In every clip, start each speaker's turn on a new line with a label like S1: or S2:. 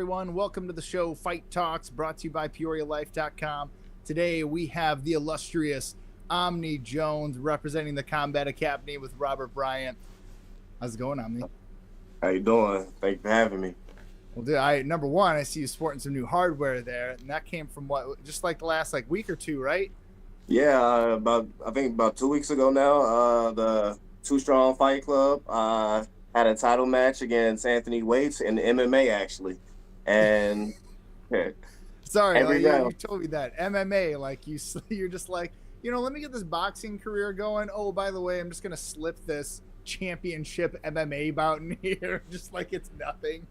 S1: everyone. Welcome to the show Fight Talks, brought to you by PeoriaLife.com. Today we have the illustrious Omni Jones representing the Combat Academy with Robert Bryant. How's it going, Omni?
S2: How you doing? Thank you for having me.
S1: Well, dude, number one, I see you sporting some new hardware there, and that came from just like the last week or two, right?
S2: Yeah, I think about 2 weeks ago now, the Too Strong Fight Club had a title match against Anthony Waits in the MMA actually, and
S1: Sorry,
S2: every
S1: you
S2: round.
S1: told me that MMA, you're just like, let me get this boxing career going. Oh, by the way, I'm just gonna slip this championship MMA bout in here, just like it's nothing.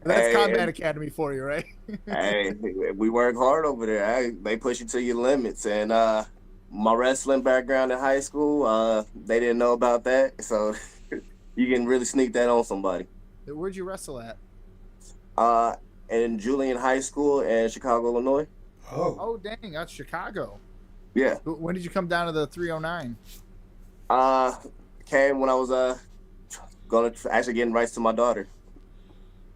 S1: That's Combat Academy for you, right?
S2: Hey, we work hard over there. They push you to your limits, and my wrestling background in high school, they didn't know about that, so you can really sneak that on somebody.
S1: Where'd you wrestle at?
S2: In Julian High School in Chicago, Illinois.
S1: Oh, dang, that's Chicago.
S2: Yeah.
S1: When did you come down to the 309?
S2: Came when I was actually getting rights to my daughter,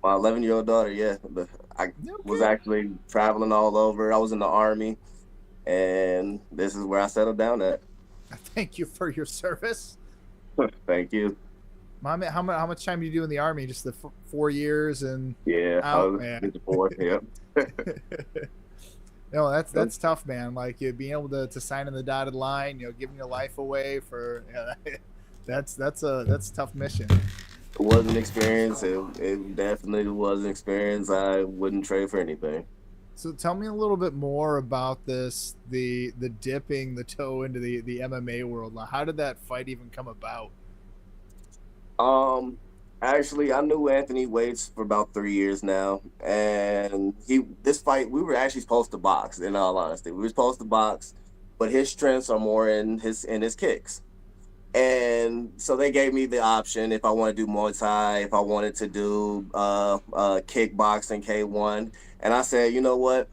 S2: my 11-year-old daughter. Yeah, but I was actually traveling all over. I was in the Army, and this is where I settled down at.
S1: Thank you for your service.
S2: Thank you.
S1: Mom, how much time do you do in the Army? Just the 4 years and
S2: out? Yeah, I was 4. Yep.
S1: No, that's tough, man. Like being able to sign in the dotted line, giving your life away for that's a tough mission.
S2: It was an experience. It definitely was an experience. I wouldn't trade for anything.
S1: So tell me a little bit more about this, the dipping the toe into the MMA world. How did that fight even come about?
S2: Actually, I knew Anthony Waits for about 3 years now, and this fight we were actually supposed to box. In all honesty, we were supposed to box, but his strengths are more in his kicks, and so they gave me the option if I want to do Muay Thai, if I wanted to do kickboxing, K1, and I said, you know what,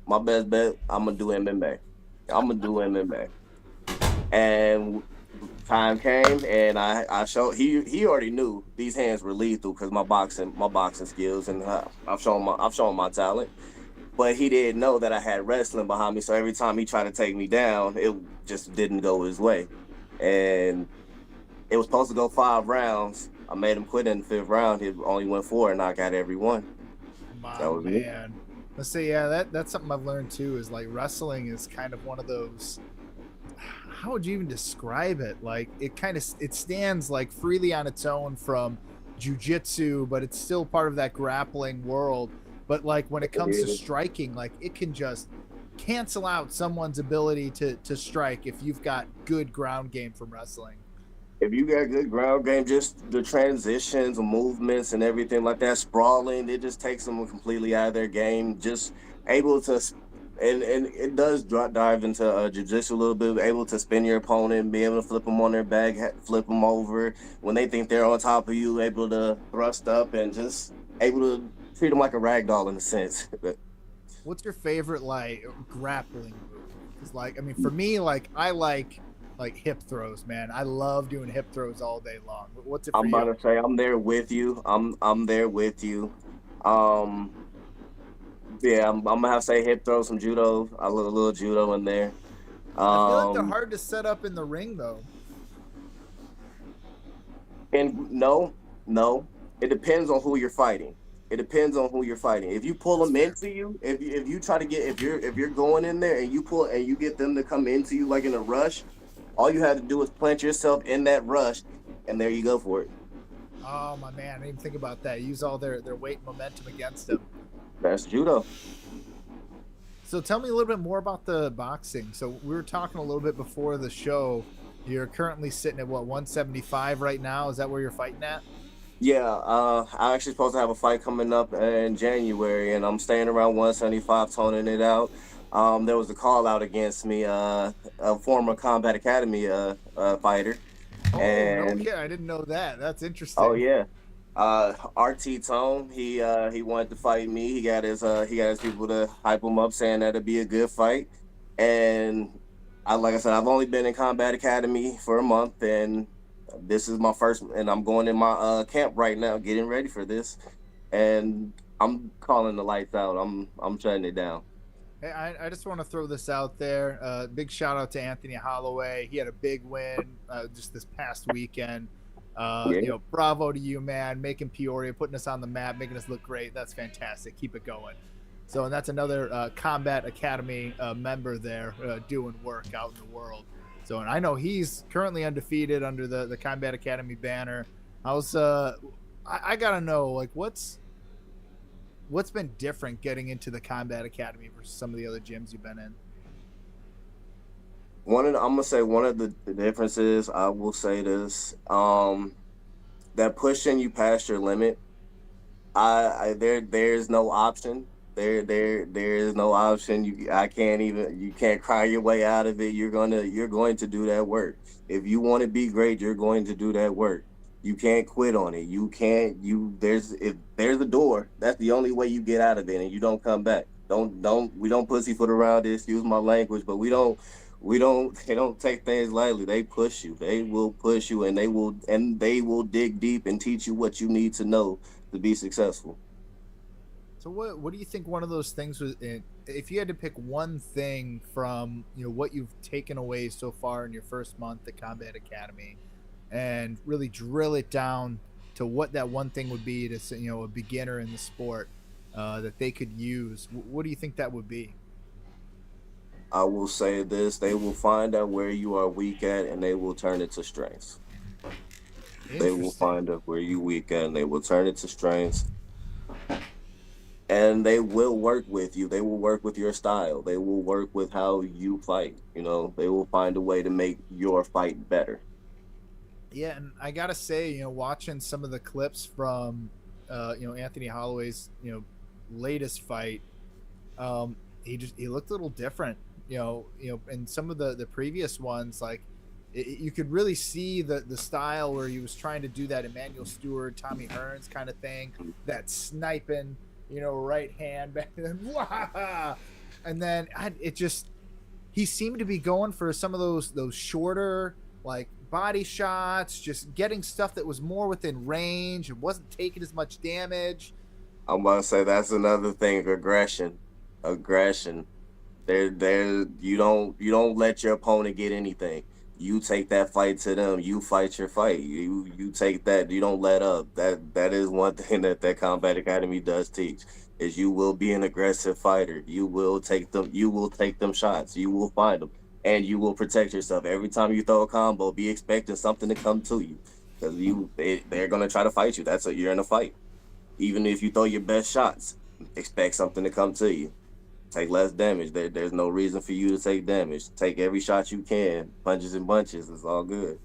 S2: my best bet, I'm gonna do MMA. I'm gonna do MMA, and time came, and I showed he already knew these hands were lethal because my boxing skills, and I've shown my talent, but he didn't know that I had wrestling behind me. So every time he tried to take me down, it just didn't go his way, and it was supposed to go 5 rounds. I made him quit in the 5th round. He only went 4, and I got every one.
S1: That was man. Me. Let's say that's something I've learned too. Is like wrestling is kind of one of those. How would you even describe it? Like it stands like freely on its own from jiu-jitsu, but it's still part of that grappling world. But like when it comes to striking, like it can just cancel out someone's ability to strike if you've got good ground game from wrestling.
S2: If you got good ground game, just the transitions and movements and everything like that, sprawling, it just takes them completely out of their game. Just able to. And it does dive into jiu-jitsu a little bit, able to spin your opponent, be able to flip them on their back, flip them over. When they think they're on top of you, able to thrust up and just able to treat them like a rag doll in a sense.
S1: What's your favorite, grappling move? Because, for me, I like hip throws, man. I love doing hip throws all day long. What's it for you?
S2: I'm about to say, I'm there with you. I'm there with you. Yeah, I'm gonna have to say hip throw, some judo, a little judo in there.
S1: I feel like they're hard to set up in the ring, though.
S2: And no, it depends on who you're fighting. If you pull them into you, if you try to get, if you're going in there and you pull and you get them to come into you like in a rush, all you have to do is plant yourself in that rush, and there you go for it.
S1: Oh my man, I didn't even think about that. Use all their weight and momentum against them.
S2: That's judo.
S1: So tell me a little bit more about the boxing. So we were talking a little bit before the show. You're currently sitting at 175 right now. Is that where you're fighting at?
S2: Yeah, I'm actually supposed to have a fight coming up in January, and I'm staying around 175, toning it out. There was a call out against me, a former Combat Academy fighter.
S1: Oh, and, no, I didn't know that. That's interesting.
S2: Oh yeah. RT Tone, he wanted to fight me. He got his people to hype him up, saying that it'd be a good fight. And like I said, I've only been in Combat Academy for a month, and this is my first, and I'm going in my camp right now, getting ready for this. and I'm calling the lights out. I'm shutting it down.
S1: Hey, I just want to throw this out there. Big shout out to Anthony Holloway. He had a big win just this past weekend.
S2: Yeah,
S1: Bravo to you, man. Making Peoria, putting us on the map, making us look great. That's fantastic. Keep it going. So, and that's another Combat Academy member there doing work out in the world. So, and I know he's currently undefeated under the Combat Academy banner. I gotta know, like, what's been different getting into the Combat Academy versus some of the other gyms you've been in?
S2: I'm gonna say one of the differences. I will say this: that pushing you past your limit. There's no option. There is no option. You can't cry your way out of it. You're going to do that work. If you want to be great, you're going to do that work. You can't quit on it. You can't you there's if there's a door, that's the only way you get out of it, and you don't come back. We don't pussyfoot around this, excuse my language, but we don't they don't take things lightly. They push you. They will push you, and they will dig deep and teach you what you need to know to be successful.
S1: So what do you think one of those things was if you had to pick one thing from, what you've taken away so far in your first month at Combat Academy and really drill it down to what that one thing would be to, a beginner in the sport that they could use, what do you think that would be?
S2: I will say this: they will find out where you are weak at, and they will turn it to strengths. They will
S1: Interesting.
S2: find out where you weak at, and they will turn it to strengths, and they will work with you. They will work with your style. They will work with how you fight. They will find a way to make your fight better.
S1: Yeah, and I gotta say, watching some of the clips from, Anthony Holloway's, latest fight, he looked a little different. And some of the previous ones, like you could really see the style where he was trying to do that Emmanuel Stewart, Tommy Hearns kind of thing, that sniping, right hand back and then it just he seemed to be going for some of those shorter like body shots, just getting stuff that was more within range. It wasn't taking as much damage.
S2: I'm about to say that's another thing: aggression. You don't let your opponent get anything. You take that fight to them. You fight your fight. You take that. You don't let up. That is one thing that Combat Academy does teach: is you will be an aggressive fighter. You will take them. You will take them shots. You will find them, and you will protect yourself. Every time you throw a combo, be expecting something to come to you, because they're gonna try to fight you. You're in a fight. Even if you throw your best shots, expect something to come to you. Take less damage. There's no reason for you to take damage. Take every shot you can. Punches and bunches. It's all good.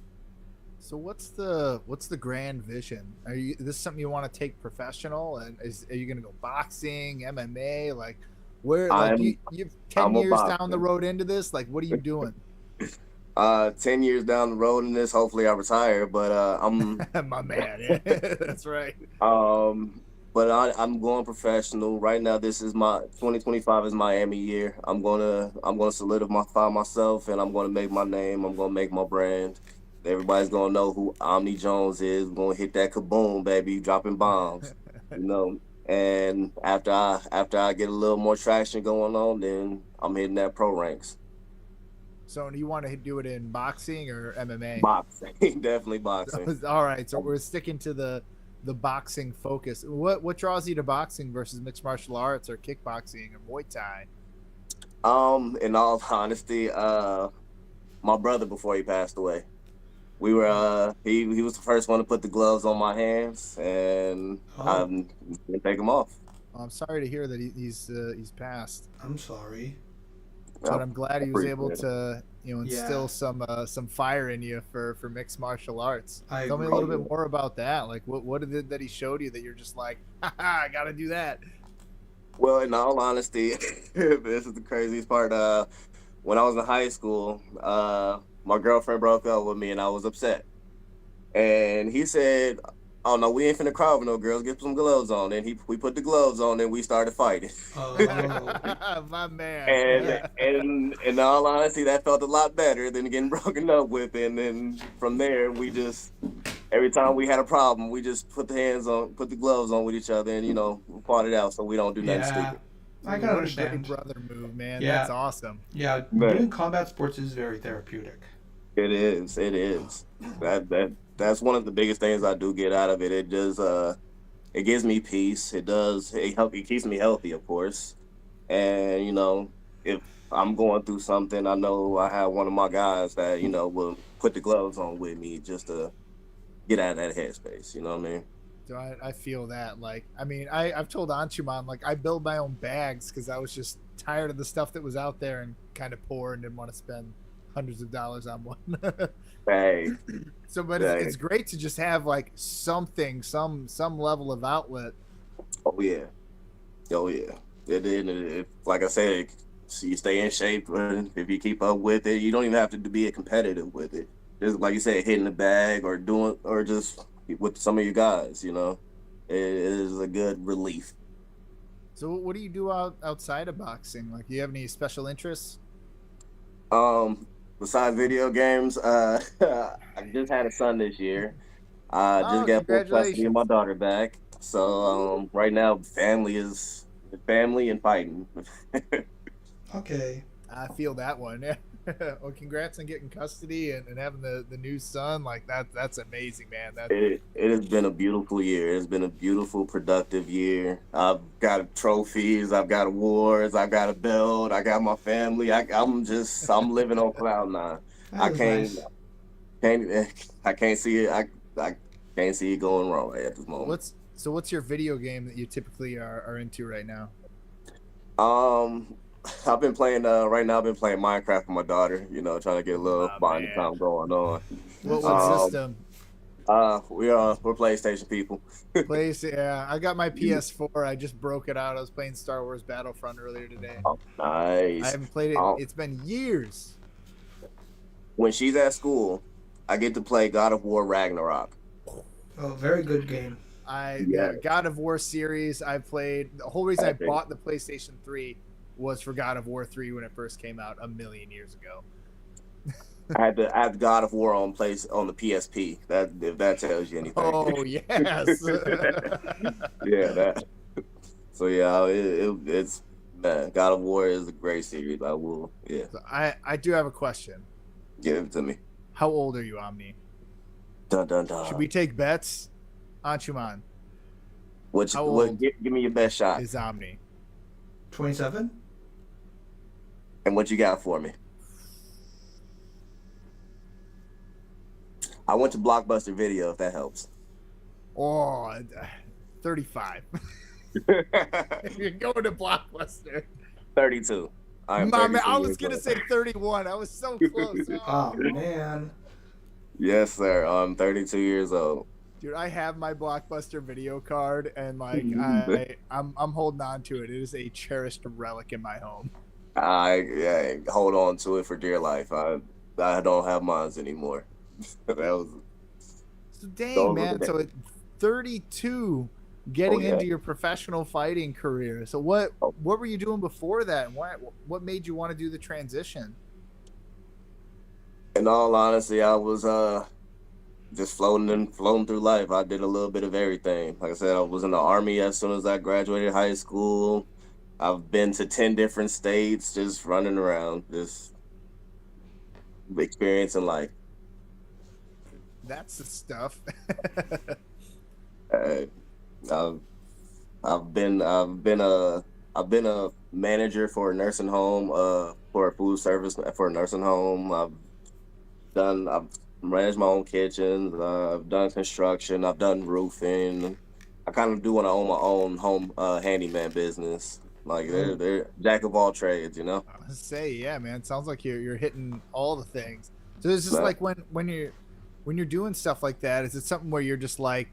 S1: So what's the grand vision? Are you this is something you want to take professional, and are you gonna go boxing, MMA? Like where like
S2: I'm
S1: you've 10
S2: I'm a
S1: years down the
S2: boxer.
S1: road into this? Like what are you doing?
S2: 10 years down the road in this, hopefully I retire. But
S1: My man. Yeah, that's right.
S2: um I'm going professional right now. This is my 2025 is Miami year. I'm gonna solidify myself, and I'm gonna make my name. I'm gonna make my brand. Everybody's gonna know who Omni Jones is. We're gonna hit that kaboom, baby, dropping bombs. You know. And after I get a little more traction going on, then I'm hitting that pro ranks.
S1: So do you want to do it in boxing or MMA?
S2: Boxing, definitely boxing.
S1: All right, so we're sticking to the boxing focus. What draws you to boxing versus mixed martial arts or kickboxing or Muay Thai?
S2: In all honesty, my brother before he passed away, we were he was the first one to put the gloves on my hands, and I
S3: Oh,
S2: didn't take them off.
S1: I'm sorry to hear that he's passed,
S3: I'm sorry.
S1: but
S2: Yep,
S1: I'm glad he was able
S2: appreciate it.
S1: to
S3: Yeah,
S1: instill some fire in you for mixed martial arts.
S3: I
S1: Tell me a
S2: Oh
S1: little
S3: agree.
S1: bit
S2: yeah.
S1: more about that. Like what is it that he showed you that you're just like, I gotta do that.
S2: Well, in all honesty, this is the craziest part. When I was in high school, my girlfriend broke up with me, and I was upset. And he said, "Oh no, we ain't finna cry over no girls. Get some gloves on." And we put the gloves on, and we started fighting.
S3: Oh,
S1: My man.
S2: and
S3: yeah.
S2: and in all honesty, that felt a lot better than getting broken up with. And then from there, we just every time we had a problem, we just put the gloves on with each other, and we fought it out so we don't do nothing
S3: Yeah,
S2: stupid.
S3: I
S1: Dude,
S3: can
S1: what a great
S3: understand.
S1: brother move, man. That's
S3: Yeah,
S1: awesome.
S3: yeah.
S2: Man,
S3: Doing combat sports is very therapeutic.
S2: it is. It is. That's one of the biggest things I do get out of it. It just it gives me peace. It does. It keeps me healthy, of course. And if I'm going through something, I know I have one of my guys that will put the gloves on with me just to get out of that headspace. You know what I mean?
S1: So I feel that. Like, I mean, I've told Anchuman, like, I build my own bags because I was just tired of the stuff that was out there and kind of poor and didn't want to spend hundreds of dollars on one.
S2: Hey,
S1: So, but
S2: hey.
S1: it's great to just have like something, some level of outlet.
S2: Oh yeah. Oh yeah. Like I said, so you stay in shape, and if you keep up with it, you don't even have to be competitive with it. Just like you said, hitting the bag or doing or just with some of your guys. It is a good relief.
S1: So, what do you do outside of boxing? Like, do you have any special interests?
S2: Besides video games, I just had a son this year. I just
S1: Oh,
S2: got full custody of my
S1: congratulations!
S2: daughter back. So right now, family and fighting.
S3: Okay.
S1: I feel that one. Yeah. Well, congrats on getting custody and having the new son. Like that. That's amazing, man. That
S2: It has been a beautiful year. It's been a beautiful, productive year. I've got trophies. I've got awards. I got a belt. I got my family. I'm living on cloud nine.
S3: That
S2: I
S3: is
S2: can't
S3: nice.
S2: can't I can't see it. I can't see it going wrong right at this moment.
S1: what's your video game that you typically are into right now?
S2: Um, I've been playing right now. I've been playing Minecraft with my daughter. Trying to get a little
S1: Oh
S2: bonding
S1: man.
S2: time going on.
S3: That's
S1: What
S3: nice.
S2: Um,
S1: system?
S2: we're PlayStation people.
S1: Place, yeah. I got my PS4. I just broke it out. I was playing Star Wars Battlefront earlier today.
S2: Oh,
S1: I
S2: nice.
S1: haven't played it.
S2: Um,
S1: It's been years.
S2: when she's at school, I get to play God of War Ragnarok.
S3: Oh, very good game.
S2: Yeah,
S1: God of War series. I played. The whole reason I
S2: epic.
S1: bought the PlayStation 3 was for God of War 3 when it first came out a million years ago.
S2: I had God of War on the PSP. That if that tells you anything.
S1: Oh yes.
S2: Yeah, that. So yeah, it's man. God of War is a great series. I will, yeah,
S1: So I do have a question.
S2: give it to me.
S1: How old are you, Omni?
S2: Dun dun
S1: Should
S2: dun.
S1: we take bets? Anchuman, how
S2: What?
S1: old
S2: Give me your best shot.
S1: is Omni?
S3: 27?
S2: And what you got for me? I went to Blockbuster Video, if that helps.
S1: Oh, 35. You're going to Blockbuster.
S2: 32. I am
S1: My man,
S2: 32
S1: I was
S2: years
S1: gonna
S2: old.
S1: say 31. I was so close.
S3: Oh,
S1: Oh.
S3: man.
S2: Yes, sir. I'm 32 years old.
S1: Dude, I have my Blockbuster video card, and like
S2: I
S1: I'm holding on to it. It is a cherished relic in my home.
S2: yeah, hold on to it for dear life. I don't have mines anymore. That was
S1: So dang,
S2: those were the
S1: man. So
S2: days.
S1: at 32,
S2: Oh
S1: getting
S2: yeah.
S1: into your professional fighting career. So what
S2: Oh,
S1: what were you doing before that? And what made you want to do the transition?
S2: in all honesty, I was just floating through life. I did a little bit of everything. Like I said, I was in the army as soon as I graduated high school. I've been to 10 different states, just running around, just experiencing life.
S1: That's the stuff.
S2: Uh, I've I've been a manager for a nursing home, for a food service for a nursing home. I've managed my own kitchens. I've done construction. I've done roofing. I kind of do want to own my own home handyman business. Like
S3: Oh,
S2: they're jack of all trades.
S1: I say, yeah, man. Sounds like you're hitting all the things. So it's just
S2: Nah,
S1: like when you're doing stuff like that, is it something where you're just like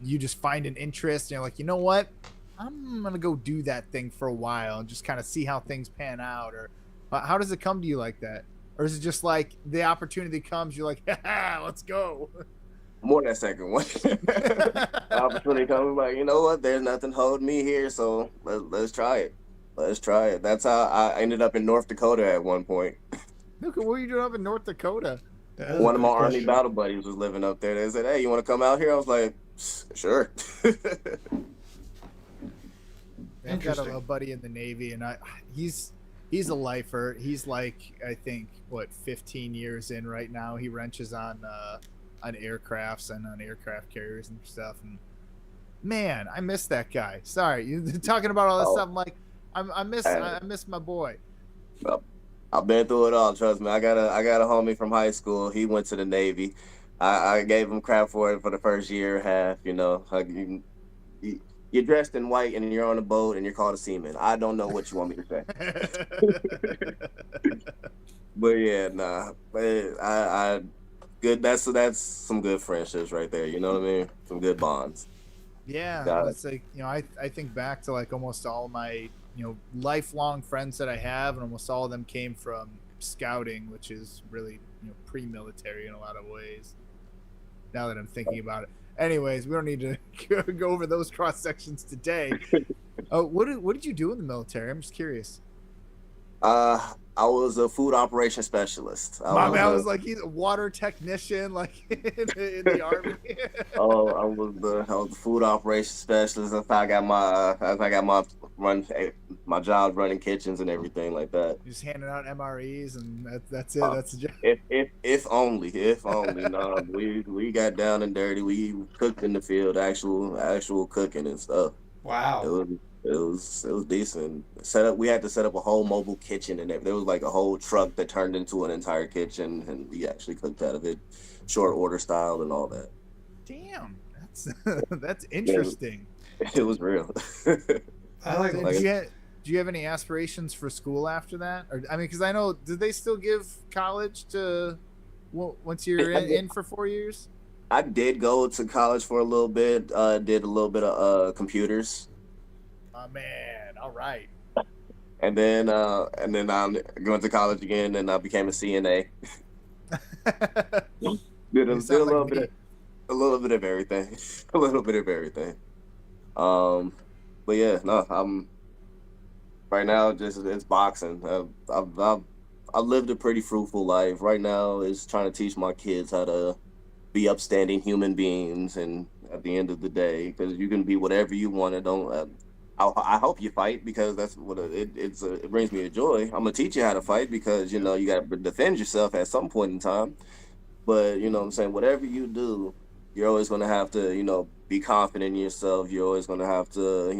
S1: you just find an interest and you're like, you know what? I'm gonna go do that thing for a while and just kind of see how things pan out, or how does it come to you like that? Or is it just like the opportunity comes, you're like, let's go?
S2: more that second one. Opportunity comes, like, you know what? There's nothing holding me here, so let's try it. Let's try it. That's how I ended up in North Dakota at one point.
S1: Look, what are you doing up in North Dakota?
S3: That is a
S2: One of my
S3: good
S2: Army
S3: question.
S2: battle buddies was living up there. They said, "Hey, you want to come out here?" I was like, "Sure."
S1: I've got
S3: Interesting.
S1: a buddy in the Navy, and he's a lifer. He's like, I think, what, 15 years in right now. He wrenches on aircrafts and on aircraft carriers and stuff. And man, I miss that guy. Sorry, you talking about all this
S2: Oh,
S1: stuff. I'm like,
S2: and,
S1: I miss my boy.
S2: I've been through it all. Trust me. I got a homie from high school. He went to the Navy. I gave him crap for it for the first year and a half. Like, you're dressed in white and you're on a boat and you're called a seaman. I don't know what you want me to say. But yeah, nah. I good. That's some good friendships right there. You know what I mean? Some good bonds.
S1: Yeah,
S2: Got it.
S1: it's like, I think back to like almost all my lifelong friends that I have, and almost all of them came from scouting, which is really pre-military in a lot of ways. Now that I'm thinking about it. Anyways, we don't need to go over those cross sections today. What did you do in the military? I'm just curious.
S2: I was a food operations specialist. I
S1: My
S2: was
S1: man
S2: a
S1: was like, he's a water technician, like in the army.
S2: Oh, I was the food operations specialist. That's how I got my run my job running kitchens and everything like that.
S1: Just handing out MREs, and that's it.
S2: Uh,
S1: That's the
S2: if only. No, we got down and dirty. We cooked in the field, actual cooking and stuff. It
S3: Wow.
S2: was it was decent. We had to set up a whole mobile kitchen and there was like a whole truck that turned into an entire kitchen, and we actually cooked out of it, short order style and all that.
S1: damn. That's
S2: Yeah,
S1: interesting.
S2: it was real.
S3: I like
S1: So
S2: Like
S1: do you have any aspirations for school after that? Or I mean, because I know, did they still give college to once you're
S2: I did,
S1: in for 4 years?
S2: I did go to college for a little bit. Did a little bit of computers,
S1: Oh man, all right.
S2: and then I'm going to college again, and I became a CNA. Did
S1: You
S2: a
S1: sound like
S2: little bit
S1: me.
S2: of everything, a little bit of everything. Um, but yeah, no, I'm right now just it's boxing. I've lived a pretty fruitful life. Right now is trying to teach my kids how to be upstanding human beings, and at the end of the day, because you can be whatever you want. And don't. I hope you fight, because that's what it brings me a joy. I'm gonna teach you how to fight, because
S1: Yep.
S2: you got to defend yourself at some point in time. But you know what I'm saying, whatever you do, you're always gonna have to be confident in yourself. You're always gonna have to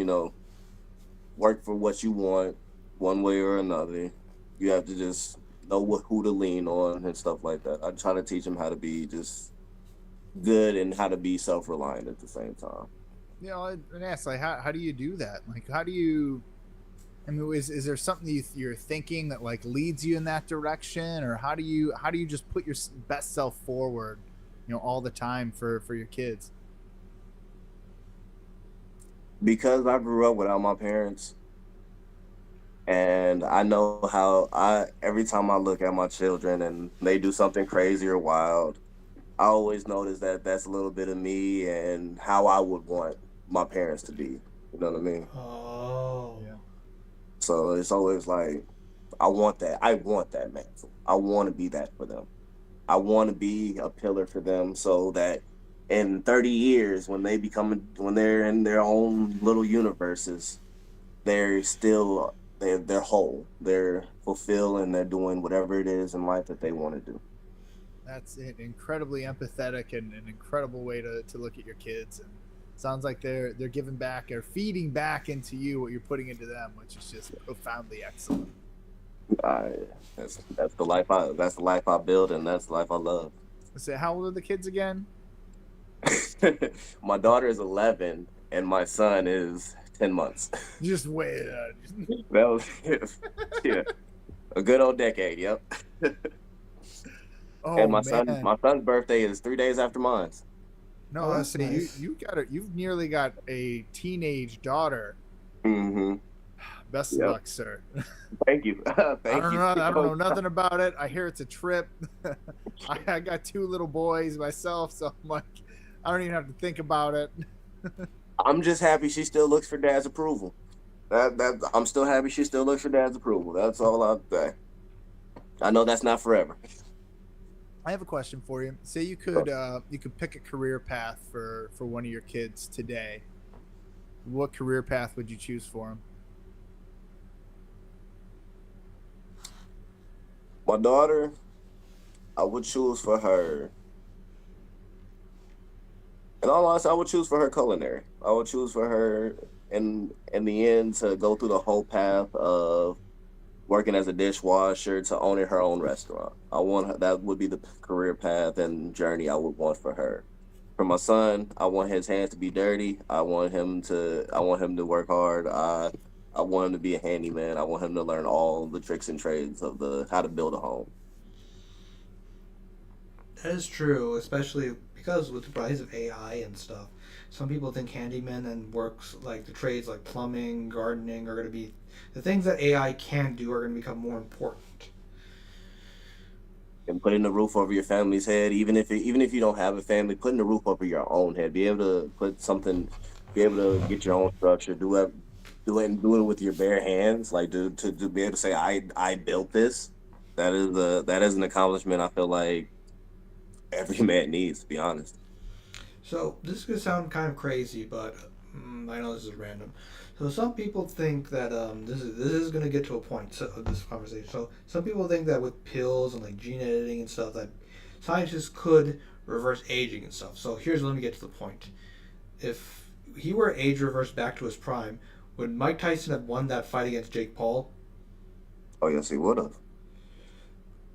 S2: work for what you want, one way or another. You have to just know who to lean on and stuff like that. I try to teach them how to be just good and how to be self-reliant at the same time.
S1: And ask, like, how do you do that? Like, how do you? I mean, is there something you're thinking that like leads you in that direction, or how do you just put your best self forward, all the time for your kids?
S2: Because I grew up without my parents, and I know how I every time I look at my children and they do something crazy or wild, I always notice that that's a little bit of me and how I would want my parents to be. You know what I mean?
S3: Oh.
S1: Yeah.
S2: So it's always like I want that. I want that mantle. I want to be that for them. I want to be a pillar for them, so that in 30 years, when they're in their own little universes, they're still they're whole. They're fulfilled, and they're doing whatever it is in life that they want to do.
S1: That's an incredibly empathetic and an incredible way to look at your kids. And sounds like they're giving back or feeding back into you what you're putting into them, which is just profoundly excellent.
S2: I, that's the life I build, and that's the life I love.
S1: So, how old are the kids again?
S2: My daughter is 11, and my son is 10 months.
S1: Just wait.
S2: That was yeah, a good old decade. Yep. And
S1: Oh
S2: my
S1: man,
S2: son's birthday is 3 days after mine.
S1: no,
S3: Oh,
S1: I
S3: that's
S1: say
S3: nice.
S1: you've nearly got a teenage daughter.
S2: Mm-hmm.
S1: Best of
S2: Yep.
S1: luck, sir.
S2: Thank you. Thank you.
S1: I don't know nothing about it. I hear it's a trip. I got two little boys myself, so I'm like, I don't even have to think about it.
S2: I'm just happy she still looks for dad's approval. I'm still happy she still looks for dad's approval. That's all I'll say. I know that's not forever.
S1: I have a question for you. Say you could pick a career path for one of your kids today. What career path would you choose for him?
S2: My daughter, I would choose for her. In all honesty, I would choose for her culinary. I would choose for her in the end to go through the whole path of working as a dishwasher to owning her own restaurant. I want her, that would be the career path and journey I would want for her. For my son, I want his hands to be dirty. I want him to work hard. I want him to be a handyman. I want him to learn all the tricks and trades of the how to build a home.
S3: That is true, especially because with the rise of AI and stuff. Some people think handyman and works like the trades like plumbing, gardening are going to be the things that AI can do are going to become more important.
S2: And putting the roof over your family's head, even if you don't have a family, putting the roof over your own head, be able to put something, be able to get your own structure, do it with your bare hands, like to be able to say I built this. That is an accomplishment I feel like every man needs, to be honest.
S3: So this could sound kind of crazy, but I know this is random. So some people think that this is going to get to a point of this conversation. So some people think that with pills and like gene editing and stuff that scientists could reverse aging and stuff. So let me get to the point. If he were age reversed back to his prime, would Mike Tyson have won that fight against Jake Paul?
S2: Oh yes, he would have.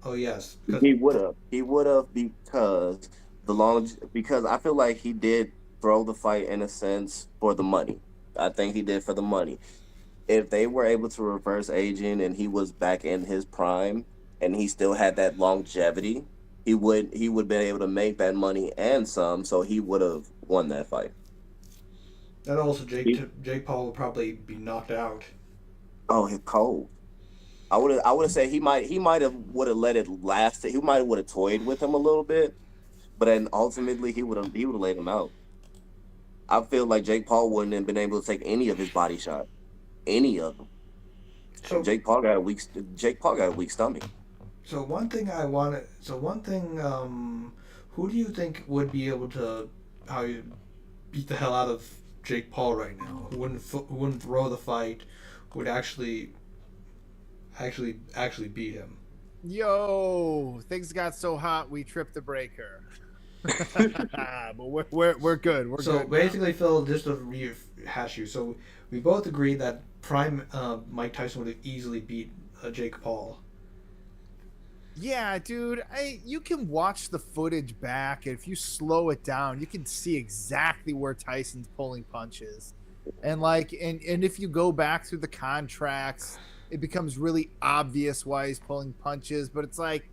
S3: Oh yes,
S2: He would have. He would have because I feel like he did throw the fight in a sense for the money. I think he did for the money. If they were able to reverse aging and he was back in his prime and he still had that longevity, he would been able to make that money and some, so he would have won that fight.
S3: that also
S2: He,
S3: Jake Paul would probably be knocked out.
S2: oh, he's cold. I would have said he might have would have let it last. He might have would have toyed with him a little bit, but then ultimately he would have laid him out. I feel like Jake Paul wouldn't have been able to take any of his body shot, any of them. And
S3: So
S2: Jake Paul got a weak stomach.
S3: So one thing I wanted. So one thing. Who do you think would be able to how you beat the hell out of Jake Paul right now? Who wouldn't throw the fight? Who would actually beat him?
S1: Yo, things got so hot we tripped the breaker. But we're good. We're
S3: So
S1: good now.
S3: basically, Phil, just to rehash you. So we both agree that prime Mike Tyson would have easily beat Jake Paul.
S1: Yeah, dude. You can watch the footage back, and if you slow it down, you can see exactly where Tyson's pulling punches. And if you go back through the contracts, it becomes really obvious why he's pulling punches. But it's like,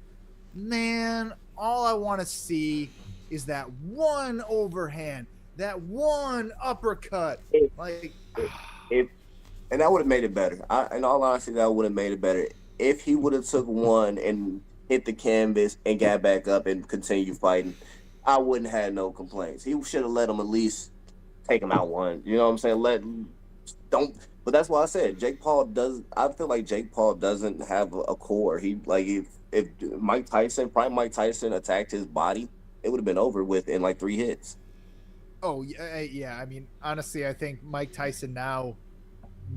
S1: man, all I want to see is that one overhand, that one uppercut.
S2: If,
S1: Like,
S2: if and that would have made it better. In all honesty, that would have made it better if he would have took one and hit the canvas and got back up and continued fighting. I wouldn't have no complaints. He should have let him at least take him out one. You know what I'm saying? Don't. But that's why I said Jake Paul does. I feel like Jake Paul doesn't have a core. He like if prime Mike Tyson attacked his body, it would have been over with in like 3 hits.
S1: oh yeah, yeah. I mean, honestly, I think Mike Tyson now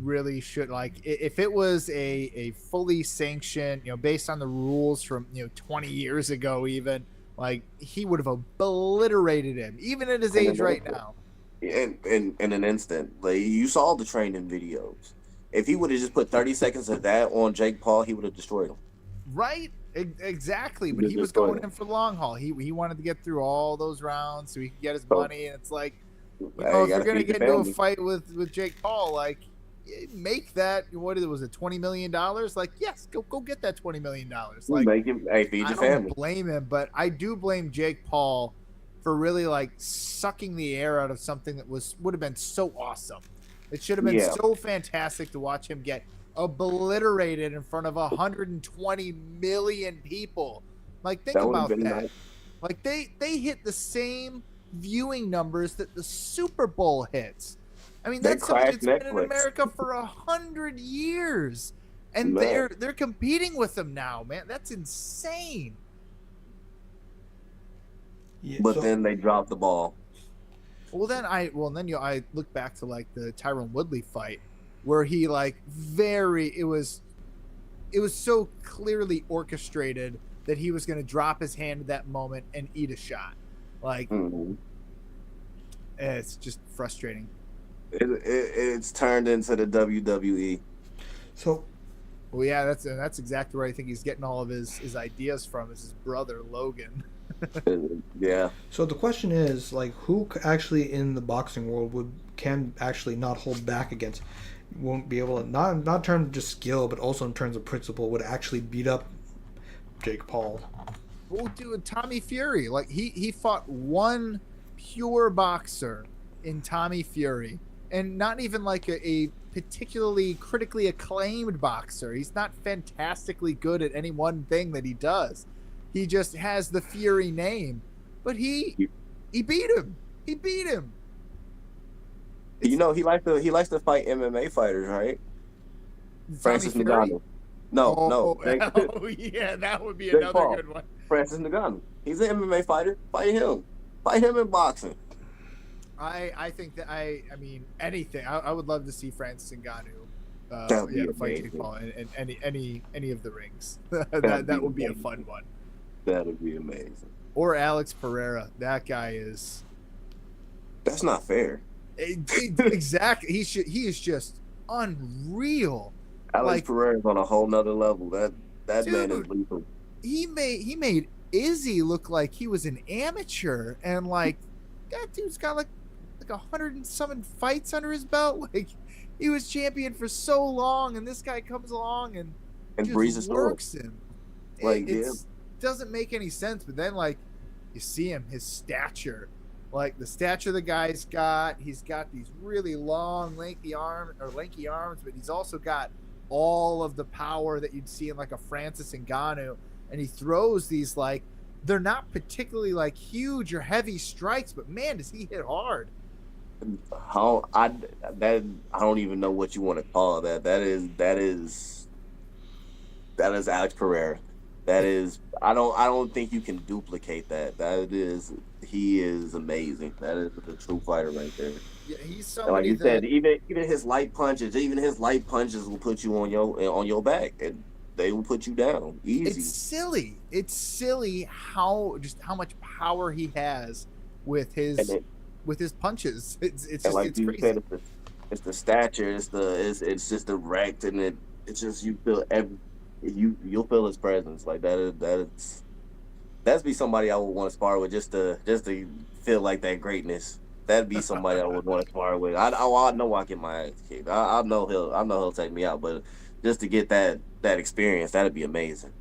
S1: really should if it was a fully sanctioned, based on the rules from 20 years ago, even like he would have obliterated him, even at his
S2: In
S1: age
S2: an
S1: right
S2: instant.
S1: now.
S2: In an instant. Like you saw the training videos. If he would have just put 30 seconds of that on Jake Paul, he would have destroyed him.
S1: Right? Exactly.
S2: He
S1: But
S2: would
S1: he
S2: have
S1: was
S2: destroyed
S1: going
S2: him.
S1: in for the long haul. He wanted to get through all those rounds so he could get his
S2: So
S1: money. And it's like,
S2: hey, you
S1: if you're
S2: gotta
S1: gonna
S2: feed the
S1: get into a
S2: family.
S1: fight with Jake Paul, like make that, was it, $20 million? Like, yes, go get that $20 million.
S2: You
S1: Like,
S2: make him hey, feed
S1: I
S2: your
S1: don't
S2: family.
S1: blame him, but I do blame Jake Paul for really like sucking the air out of something that would have been so awesome. It should have been
S2: Yeah,
S1: so fantastic to watch him get obliterated in front of 120 million people. Like, think
S2: that would have
S1: about
S2: been
S1: that.
S2: nice.
S1: Like, they hit the same viewing numbers that the Super Bowl hits. I mean,
S2: They
S1: that's something
S2: crashed
S1: that's been in
S2: Netflix.
S1: America for 100 years, and
S2: Man.
S1: they're competing with them now, man. That's insane.
S3: Yeah.
S2: but
S3: So
S2: then they dropped the ball.
S1: I look back to like the Tyron Woodley fight where he like it was so clearly orchestrated that he was going to drop his hand at that moment and eat a shot. Like
S2: Mhm.
S1: it's just frustrating.
S2: It's turned into the WWE.
S3: so
S1: Well, yeah, that's exactly where I think he's getting all of his ideas from. Is his brother Logan?
S2: Yeah.
S3: so the question is like who actually in the boxing world would can actually not hold back against won't be able to not in terms of just skill but also in terms of principle would actually beat up Jake Paul.
S1: Well, dude, Tommy Fury, like he fought one pure boxer in Tommy Fury, and not even like a particularly critically acclaimed boxer. He's not fantastically good at any one thing that he does. He just has the Fury name, but he beat him. He beat him.
S2: You
S1: It's
S2: know, he likes to fight MMA fighters, right?
S1: Tommy
S2: Francis
S1: Fury.
S2: Ngannou. No,
S1: Oh,
S2: no, Jake,
S1: oh yeah, that would be
S2: Jake
S1: another
S2: Paul.
S1: good one.
S2: Francis Ngannou. He's an MMA fighter. Fight him. Fight him in boxing.
S1: I think that I mean anything. I would love to see Francis Ngannou,
S2: That would be
S1: fight Jake
S2: amazing.
S1: Paul in any of the rings.
S2: That'd be
S1: that would be a
S2: amazing.
S1: fun one.
S2: That would be amazing.
S1: Or Alex Pereira. That guy is
S2: That's not fair.
S1: exactly. He is just unreal.
S2: Alex
S1: Like,
S2: Pereira's on a whole nother level. That man is
S1: dude,
S2: lethal.
S1: he made Izzy look like he was an amateur, and like that dude's got like 100 and some fights under his belt. Like he was champion for so long, and this guy comes along and
S2: And
S1: just
S2: breezes through.
S1: works him.
S2: Like,
S1: It
S2: yeah.
S1: doesn't make any sense. But then like you see him, his stature, like the stature the guy's got. He's got these really long, lanky arms, but he's also got all of the power that you'd see in like a Francis Ngannou. And he throws these like they're not particularly like huge or heavy strikes, but man, does he hit hard.
S2: How I don't even know what you want to call that. That is Alex Pereira. That is I don't think you can duplicate that. He is amazing. That is a true fighter right there.
S1: Yeah, he's
S2: And like
S1: somebody
S2: you said,
S1: that
S2: even his light punches, will put you on your back, and they will put you down
S1: it's
S2: easy.
S1: silly. It's silly how much power he has with
S2: And it,
S1: his punches. It's
S2: and
S1: just
S2: like
S1: it's
S2: you
S1: crazy.
S2: said, it's the stature, it's just direct, and it's just you'll feel his presence. Like that'd be somebody I would want to spar with just to feel like that greatness. That'd be somebody I would want to spar with. I know I get my ass kicked. I know he'll take me out, but just to get that experience, that'd be amazing.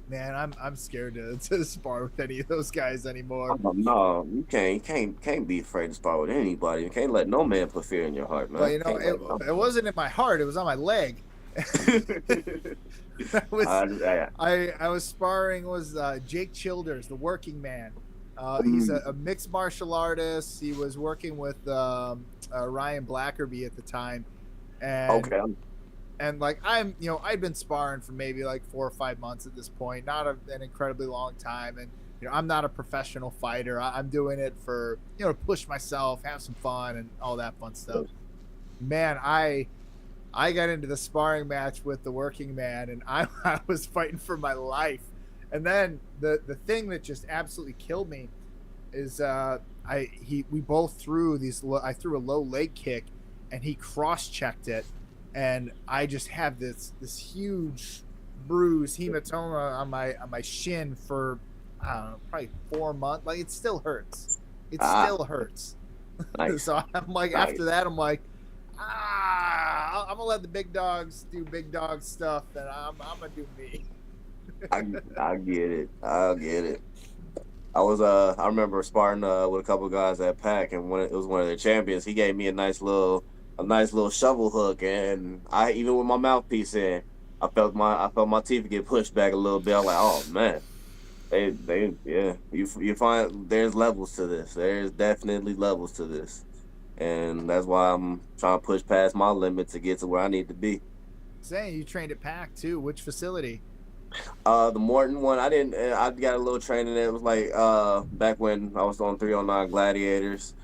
S1: Man, I'm scared to spar with any of those guys anymore.
S2: No, you can't be afraid to spar with anybody. You can't let no man put fear in your heart,
S1: But
S2: man.
S1: you know,
S2: Can't let no.
S1: it wasn't in my heart. It was on my leg. That was
S2: Yeah.
S1: I was sparring was Jake Childers, the working man. He's a mixed martial artist. He was working with Ryan Blackerby at the time, and
S2: Okay.
S1: like I'd been sparring for maybe like 4 or 5 months at this point, not an incredibly long time, and I'm not a professional fighter. I'm doing it for to push myself, have some fun, and all that fun stuff. Man, I got into the sparring match with the working man, and I was fighting for my life. And then the thing that just absolutely killed me is we both threw I threw a low leg kick, and he cross checked it, and I just have this huge bruise, hematoma on my shin for I don't know, probably 4 months. Like it still hurts. It still hurts.
S2: Nice.
S1: So I'm like,
S2: Nice.
S1: after that, I'm like, I'm gonna let the big dogs do big dog stuff, and I'm gonna do me.
S2: I get it. I get it. I remember sparring with a couple of guys at Pack, and when it was one of their champions, he gave me a nice little shovel hook, and I even with my mouthpiece in, I felt my teeth get pushed back a little bit. I'm like, oh man, yeah. You find there's levels to this. There's definitely levels to this, and that's why I'm trying to push past my limit to get to where I need to be.
S1: Saying you trained at Pack too. Which facility?
S2: The Morton one, I didn't. I got a little training. It was like back when I was on 309 Gladiators.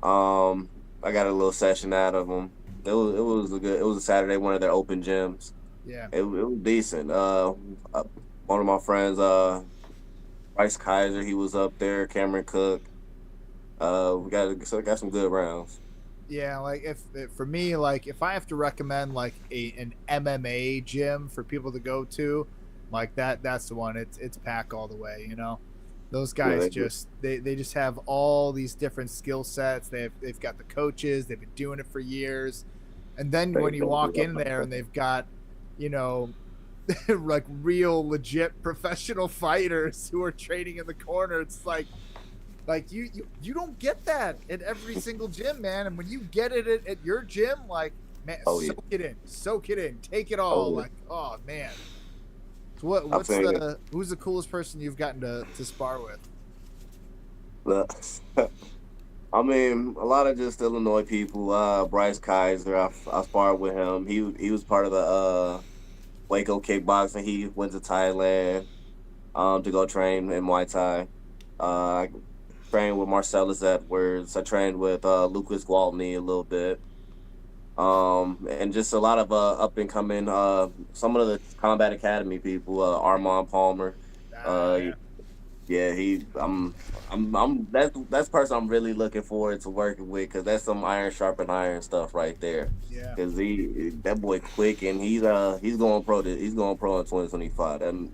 S2: Um, I got a little session out of them. It was a good. It was a Saturday, one of their open gyms.
S1: Yeah.
S2: It was decent. One of my friends, Bryce Kaiser, he was up there. Cameron Cook. We got some good rounds.
S1: Yeah, like if for me, like if I have to recommend like an MMA gym for people to go to, like that's the one. It's pack all the way. You know, those
S2: Yeah,
S1: guys
S2: they do.
S1: just they just have all these different skill sets. They've got the coaches. They've been doing it for years, and then
S2: They,
S1: when you
S2: they do
S1: walk in
S2: that.
S1: there and they've got, you know, like real legit professional fighters who are training in the corner, it's like you don't get that at every single gym, man. And when you get it at your gym, like, man,
S2: Oh yeah.
S1: soak it in, take it
S2: Oh
S1: all.
S2: yeah.
S1: Like, oh man. So
S2: I
S1: what's
S2: think
S1: the who's the coolest person you've gotten to spar with?
S2: I mean, a lot of just Illinois people. Bryce Kaiser, I sparred with him. He was part of the Waco kickboxing. He went to Thailand to go train in Muay Thai. I trained with Marcellus Edwards. I trained with Lucas Gwaltney a little bit. And just a lot of up and coming some of the Combat Academy people, Armand Palmer.
S1: Ah,
S2: Uh,
S1: yeah,
S2: yeah, I'm that's the person I'm really looking forward to working with because that's some iron sharpen iron stuff right there.
S1: yeah.
S2: Because that boy quick and he's going pro. He's going pro in 2025. And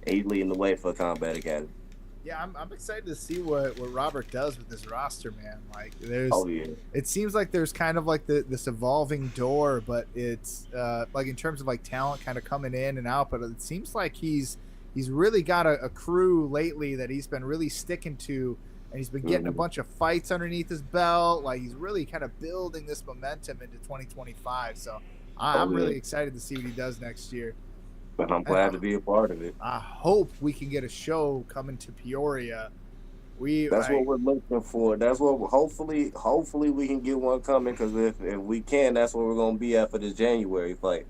S2: he's leading the way for Combat Academy.
S1: Yeah, I'm excited to see what Robert does with his roster, man. Like, there's,
S2: Oh yeah,
S1: it seems like there's kind of like this evolving door, but it's like in terms of like talent kind of coming in and out. But it seems like he's really got a crew lately that he's been really sticking to, and he's been getting a
S2: hmm
S1: bunch of fights underneath his belt. Like, he's really kind of building this momentum into 2025. So
S2: oh
S1: I'm
S2: yeah.
S1: really excited to see what he does next year.
S2: But I'm
S1: And
S2: glad to be a part of it.
S1: I hope we can get a show coming to Peoria. We
S2: That's what
S1: like,
S2: we're looking for. That's what hopefully we can get one coming because if we can, that's where we're gonna be at for this January fight.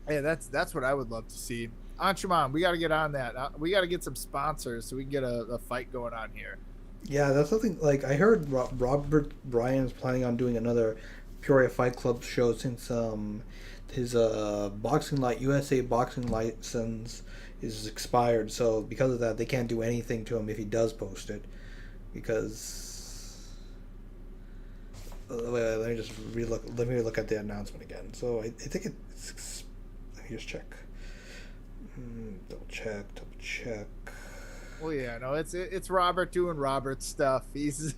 S1: yeah, that's what I would love to see. Anchuman, we got to get on that. We got to get some sponsors so we can get a fight going on here.
S3: Yeah, that's something like I heard Robert Bryan's planning on doing another Peoria Fight Club show since his USA boxing license is expired. So because of that, they can't do anything to him if he does post it. Because wait, let me just relook. Let me look at the announcement again. So I think it's. Let me just check. Double check.
S1: Well, yeah, no, it's Robert doing Robert stuff. He's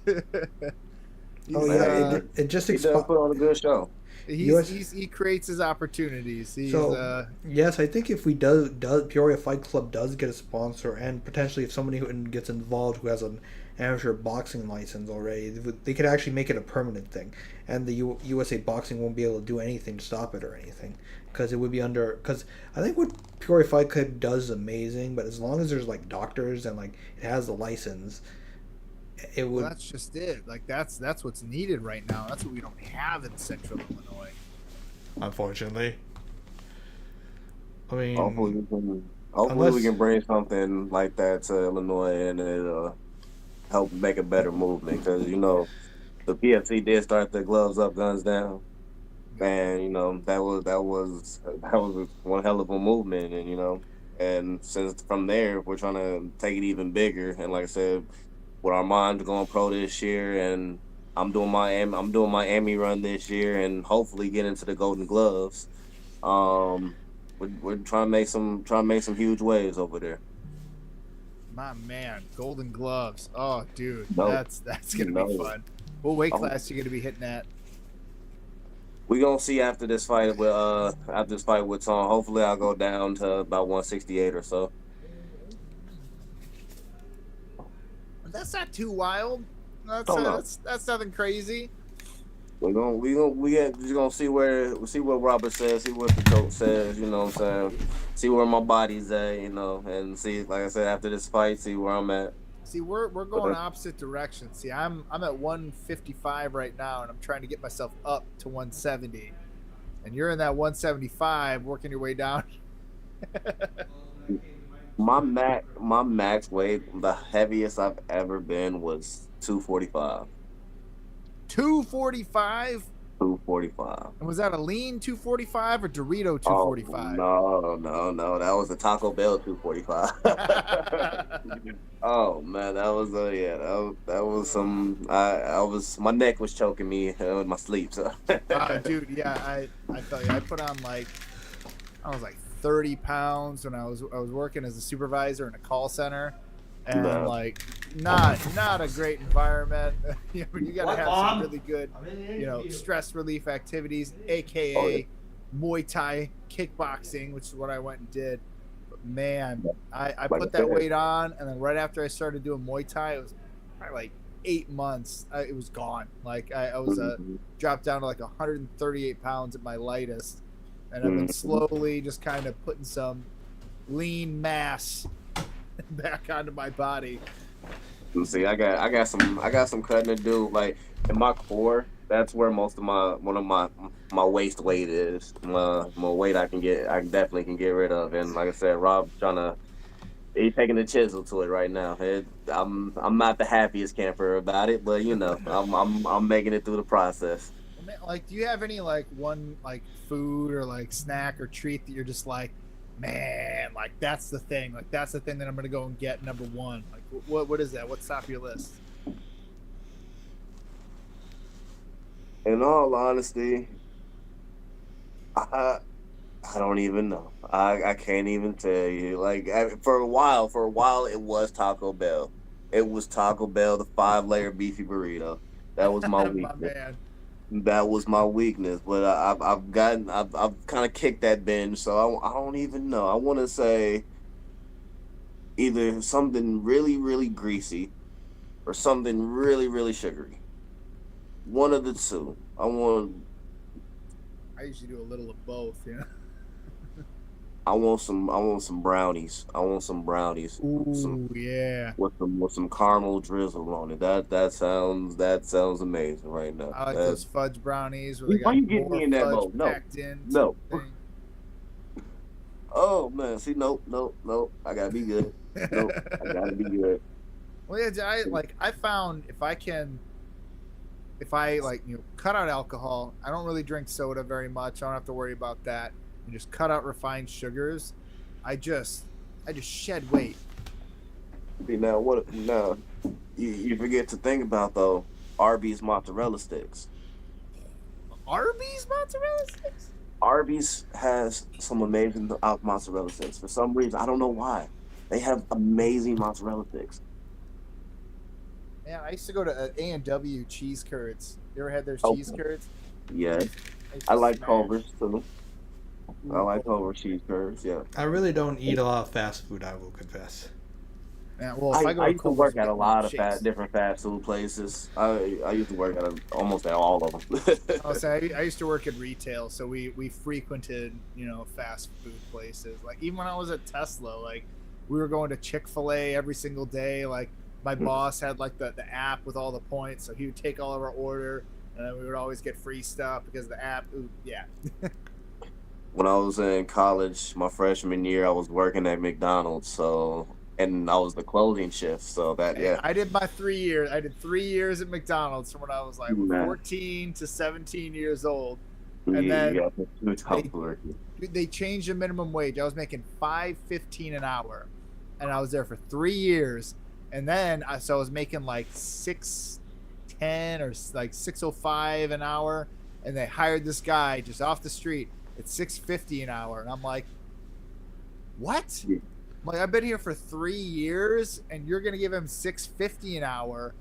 S3: Oh
S1: he's
S3: yeah,
S2: Man,
S3: it just
S2: he does
S3: expired.
S2: put on a good show.
S3: US
S1: he creates his opportunities. He's
S3: So yes, I think if we does Peoria Fight Club does get a sponsor, and potentially if somebody who gets involved who has an amateur boxing license already, they could actually make it a permanent thing, and the USA Boxing won't be able to do anything to stop it or anything because it would be under. Because I think what Peoria Fight Club does is amazing, but as long as there's like doctors and like it has the license, it
S1: well,
S3: would.
S1: that's just it. Like that's what's needed right now. That's what we don't have in Central Illinois.
S3: Unfortunately, I
S2: Hopefully
S3: mean,
S2: we can hopefully we
S3: unless
S2: can bring something like that to Illinois and it'll help make a better movement because the PFC did start the gloves up, guns down.
S1: Yeah.
S2: And that was one hell of a movement, and and since from there we're trying to take it even bigger. And like I said, with Armand going pro this year, and I'm doing my Emmy run this year, and hopefully get into the Golden Gloves. Um, we're trying to make some huge waves over there.
S1: My man, Golden Gloves. Oh, dude,
S2: No,
S1: that's gonna be
S2: no.
S1: fun. What weight
S2: Oh,
S1: class you gonna be hitting at?
S2: we gonna see after this fight with Tom. Hopefully, I'll go down to about 168 or so.
S1: That's not too wild.
S2: Don't know.
S1: That's nothing crazy.
S2: Just gonna see what Robert says, see what the coach says. You know what I'm saying? See where my body's at. And see, like I said, after this fight, see where I'm at.
S1: See, we're
S2: But
S1: going opposite directions. See, I'm at 155 right now, and I'm trying to get myself up to 170. And you're in that 175, working your way down.
S2: My max weight, the heaviest I've ever been was 245.
S1: 245.
S2: 245.
S1: And was that a lean 245 or Dorito
S2: Oh
S1: 245?
S2: no, no, no. That was a Taco Bell 245. Oh man, that was yeah, that was some I was my neck was choking me in my sleep, so
S1: Dude, yeah, I felt you. I put on like I was like 30 pounds when I was working as a supervisor in a call center, and
S2: no.
S1: like not a great environment. You got to
S3: What,
S1: have some
S3: Mom?
S1: really good,
S3: I'm in an interview.
S1: stress relief activities,
S2: Oh yeah.
S1: aka Muay Thai, kickboxing, which is what I went and did. But man, I
S2: Like I
S1: put that
S2: said.
S1: weight on, and then right after I started doing Muay Thai, it was probably like 8 months. It was gone. Like I was
S2: Mhm,
S1: dropped down to like 138 pounds at my lightest, and I've been
S2: mhm.
S1: slowly just kind of putting some lean mass back onto my body.
S2: See, I got some cutting to do. Like in my core, that's where most of my waist weight is. My weight I definitely can get rid of. And like I said, Rob he's taking the chisel to it right now. I'm not the happiest camper about it, but I'm making it through the process.
S1: Well, man, like, do you have any like one like food or like snack or treat that you're just like, man, like that's the thing, like that's the thing that I'm gonna go and get number one. Like, what is that? What's top of your list?
S2: In all honesty, I I don't even know. I can't even tell you. Like for a while, it was Taco Bell. It was Taco Bell, the 5 layer beefy burrito. That was my
S1: My
S2: weakness.
S1: man.
S2: That was my weakness. But I've kind of kicked that binge, so I don't even know. I want to say either something really really greasy or something really really sugary. One of the two.
S1: I usually do a little of both, you know.
S2: I want some brownies. I want some brownies. Some
S1: Ooh, yeah.
S2: with some caramel drizzle on it. That sounds amazing right now.
S1: I like
S2: That
S1: those fudge brownies where they
S2: why
S1: got
S2: you getting
S1: more
S2: me in that
S1: fudge
S2: mode? No,
S1: packed into
S2: no.
S1: the thing.
S2: Oh man, see, nope, nope, nope. I gotta be good. Nope, I gotta be good.
S1: Well, yeah, I found if I like cut out alcohol, I don't really drink soda very much. I don't have to worry about that, and just cut out refined sugars. I just I just shed weight.
S2: See now, what now? You forget to think about though. Arby's mozzarella sticks.
S1: Arby's mozzarella sticks.
S2: Arby's has some amazing mozzarella sticks. For some reason, I don't know why. They have amazing mozzarella sticks.
S1: Man, I used to go to A&W cheese curds. You ever had their
S2: Oh
S1: cheese curds?
S2: yes,
S1: I used
S2: I
S1: to
S2: like
S1: smash.
S2: Culver's too. I
S1: Ooh,
S2: like Culver cheese curds. Yeah.
S3: I really don't eat a lot of fast food, I will confess.
S1: man, well, if
S2: I,
S1: I go
S2: I
S1: to
S2: used to
S1: Culver's
S2: work
S1: and
S2: at a
S1: get one of
S2: lot
S1: those
S2: of
S1: shakes,
S2: different fast food places. I used to work almost at all of them.
S1: I'll say I used to work in retail, so we frequented fast food places. Like even when I was at Tesla, like we were going to Chick-fil-A every single day. Like my boss had like the app with all the points, so he would take all of our order, and then we would always get free stuff because of the app. Ooh, yeah.
S2: When I was in college, my freshman year, I was working at McDonald's. And I was the closing shift. So that,
S1: Hey,
S2: yeah,
S1: I did my 3 years. I did 3 years at McDonald's from when I was like
S2: man,
S1: 14 to 17 years old, and
S2: you
S1: then
S2: got the top
S1: they
S2: work.
S1: they changed the minimum wage. I was making 5.15 an hour, and I was there for 3 years. And then I was making like 6.10 or like 6.05 an hour, and they hired this guy just off the street at 6.50 an hour, and I'm like, what? I'm like, I've been here for 3 years, and you're gonna give him 6.50 an hour,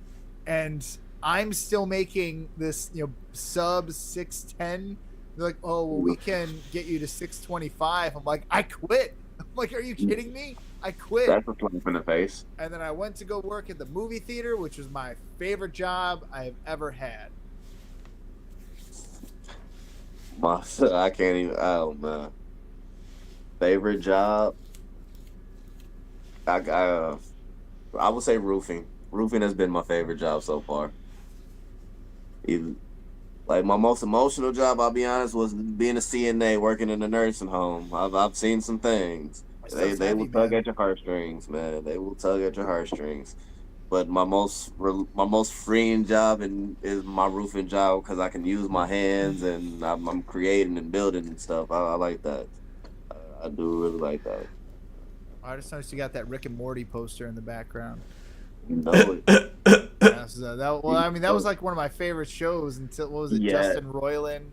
S1: and I'm still making this sub 6.10. They're like, oh well, we can get you to 6.25. I'm like, I quit. I'm like, are you kidding me? I quit.
S2: That's a slap in the face.
S1: And then I went to go work at the movie theater, which was my favorite job I have ever had.
S2: I can't even. Oh man, favorite job. I I, I would say roofing. Roofing has been my favorite job so far. Even, Like my most emotional job, I'll be honest, was being a CNA working in a nursing home. I've seen some things.
S1: That
S2: They
S1: stuff's
S2: they
S1: heavy,
S2: will tug
S1: man.
S2: at your heartstrings, man. They will tug at your heartstrings. But my most freeing job is my roofing job because I can use my hands and I'm creating and building and stuff. I like that. I do really like that.
S1: I just noticed you got that Rick and Morty poster in the background.
S2: You know it.
S1: Yeah, so well,
S2: You
S1: I mean, that
S2: know
S1: was
S2: it.
S1: like one of my favorite shows until what was it,
S2: Yeah.
S1: Justin Roiland?